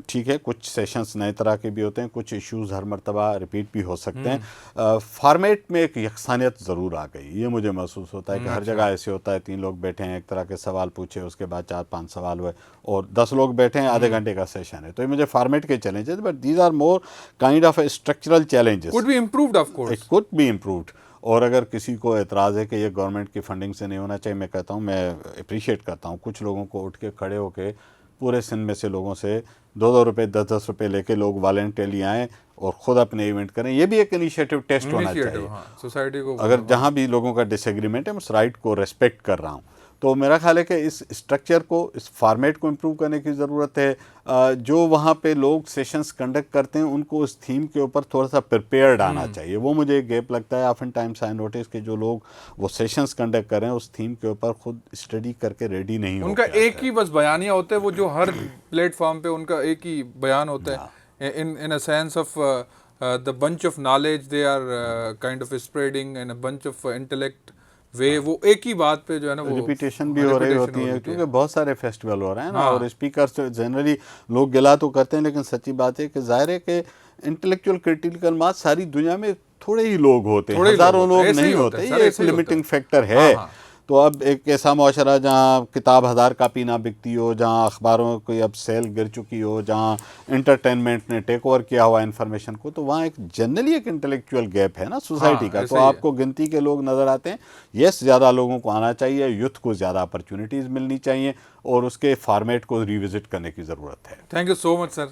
ٹھیک ہے کچھ سیشنز نئے طرح کے بھی ہوتے ہیں, کچھ ایشوز ہر مرتبہ ریپیٹ بھی ہو سکتے ہیں. فارمیٹ میں ایک یکسانیت ضرور آ گئی, یہ مجھے محسوس ہوتا ہے کہ ہر جگہ ایسے ہوتا ہے, 3 لوگ بیٹھے ہیں, ایک طرح کے سوال پوچھے, اس کے بعد 4-5 سوال ہوئے, اور 10 لوگ بیٹھے ہیں, آدھے گھنٹے کا سیشن ہے. تو یہ مجھے فارمیٹ کے challenges, but these are more kind of a structural challenges, could be improved of course, it could be improved. اور اگر کسی کو اعتراض ہے کہ یہ گورنمنٹ کی فنڈنگ سے نہیں ہونا چاہیے, میں کہتا ہوں, میں اپریشیٹ کرتا ہوں کچھ لوگوں کو اٹھ کے کھڑے ہو کے پورے سندھ میں سے لوگوں سے 2-2 روپے 10-10 روپے لے کے لوگ والنٹیرلی آئیں اور خود اپنے ایونٹ کریں. یہ بھی ایک انیشیٹو ٹیسٹ ہونا چاہیے سوسائٹی کو. اگر جہاں بھی لوگوں کا ڈس ایگریمنٹ ہے, میں اس رائٹ کو ریسپیکٹ کر رہا ہوں. تو میرا خیال ہے کہ اس اسٹرکچر کو, اس فارمیٹ کو امپروو کرنے کی ضرورت ہے. جو وہاں پہ لوگ سیشنز کنڈکٹ کرتے ہیں, ان کو اس تھیم کے اوپر تھوڑا سا پریپیئرڈ آنا چاہیے. وہ مجھے ایک گیپ لگتا ہے آفن ٹائمس آئی نوٹس کہ جو لوگ وہ سیشنز کنڈکٹ کر رہے ہیں, اس تھیم کے اوپر خود اسٹڈی کر کے ریڈی نہیں ہوتے. ان کا ایک ہی بس بیانیہ ہوتا ہے, وہ جو ہر پلیٹ فارم پہ ان کا ایک ہی بیان ہوتا ہے. in a sense of the bunch of knowledge they are kind of spreading and a bunch of intellect وے, وہ ایک ہی بات پہ جو ہے نا وہ ریپیٹیشن بھی ہو رہی ہوتی ہے, کیونکہ بہت سارے فیسٹیول ہو رہے ہیں نا, اور اسپیکرز جنرلی لوگ گلا تو کرتے ہیں, لیکن سچی بات ہے کہ ظاہر ہے کہ انٹلیکچوئل کریٹیکل ماس ساری دنیا میں تھوڑے ہی لوگ ہوتے ہیں, ہزاروں لوگ نہیں ہوتے, یہ ایک لمیٹنگ فیکٹر ہے. تو اب ایک ایسا معاشرہ جہاں کتاب 1000 کاپی نہ بکتی ہو, جہاں اخباروں کی اب سیل گر چکی ہو, جہاں انٹرٹینمنٹ نے ٹیک اوور کیا ہوا انفارمیشن کو, تو وہاں ایک جنرلی ایک انٹلیکچوئل گیپ ہے نا سوسائٹی کا. تو آپ کو گنتی کے لوگ نظر آتے ہیں. یس, زیادہ لوگوں کو آنا چاہیے, یوتھ کو زیادہ اپرچونیٹیز ملنی چاہیے, اور اس کے فارمیٹ کو ریوزٹ کرنے کی ضرورت ہے. Thank you so much sir.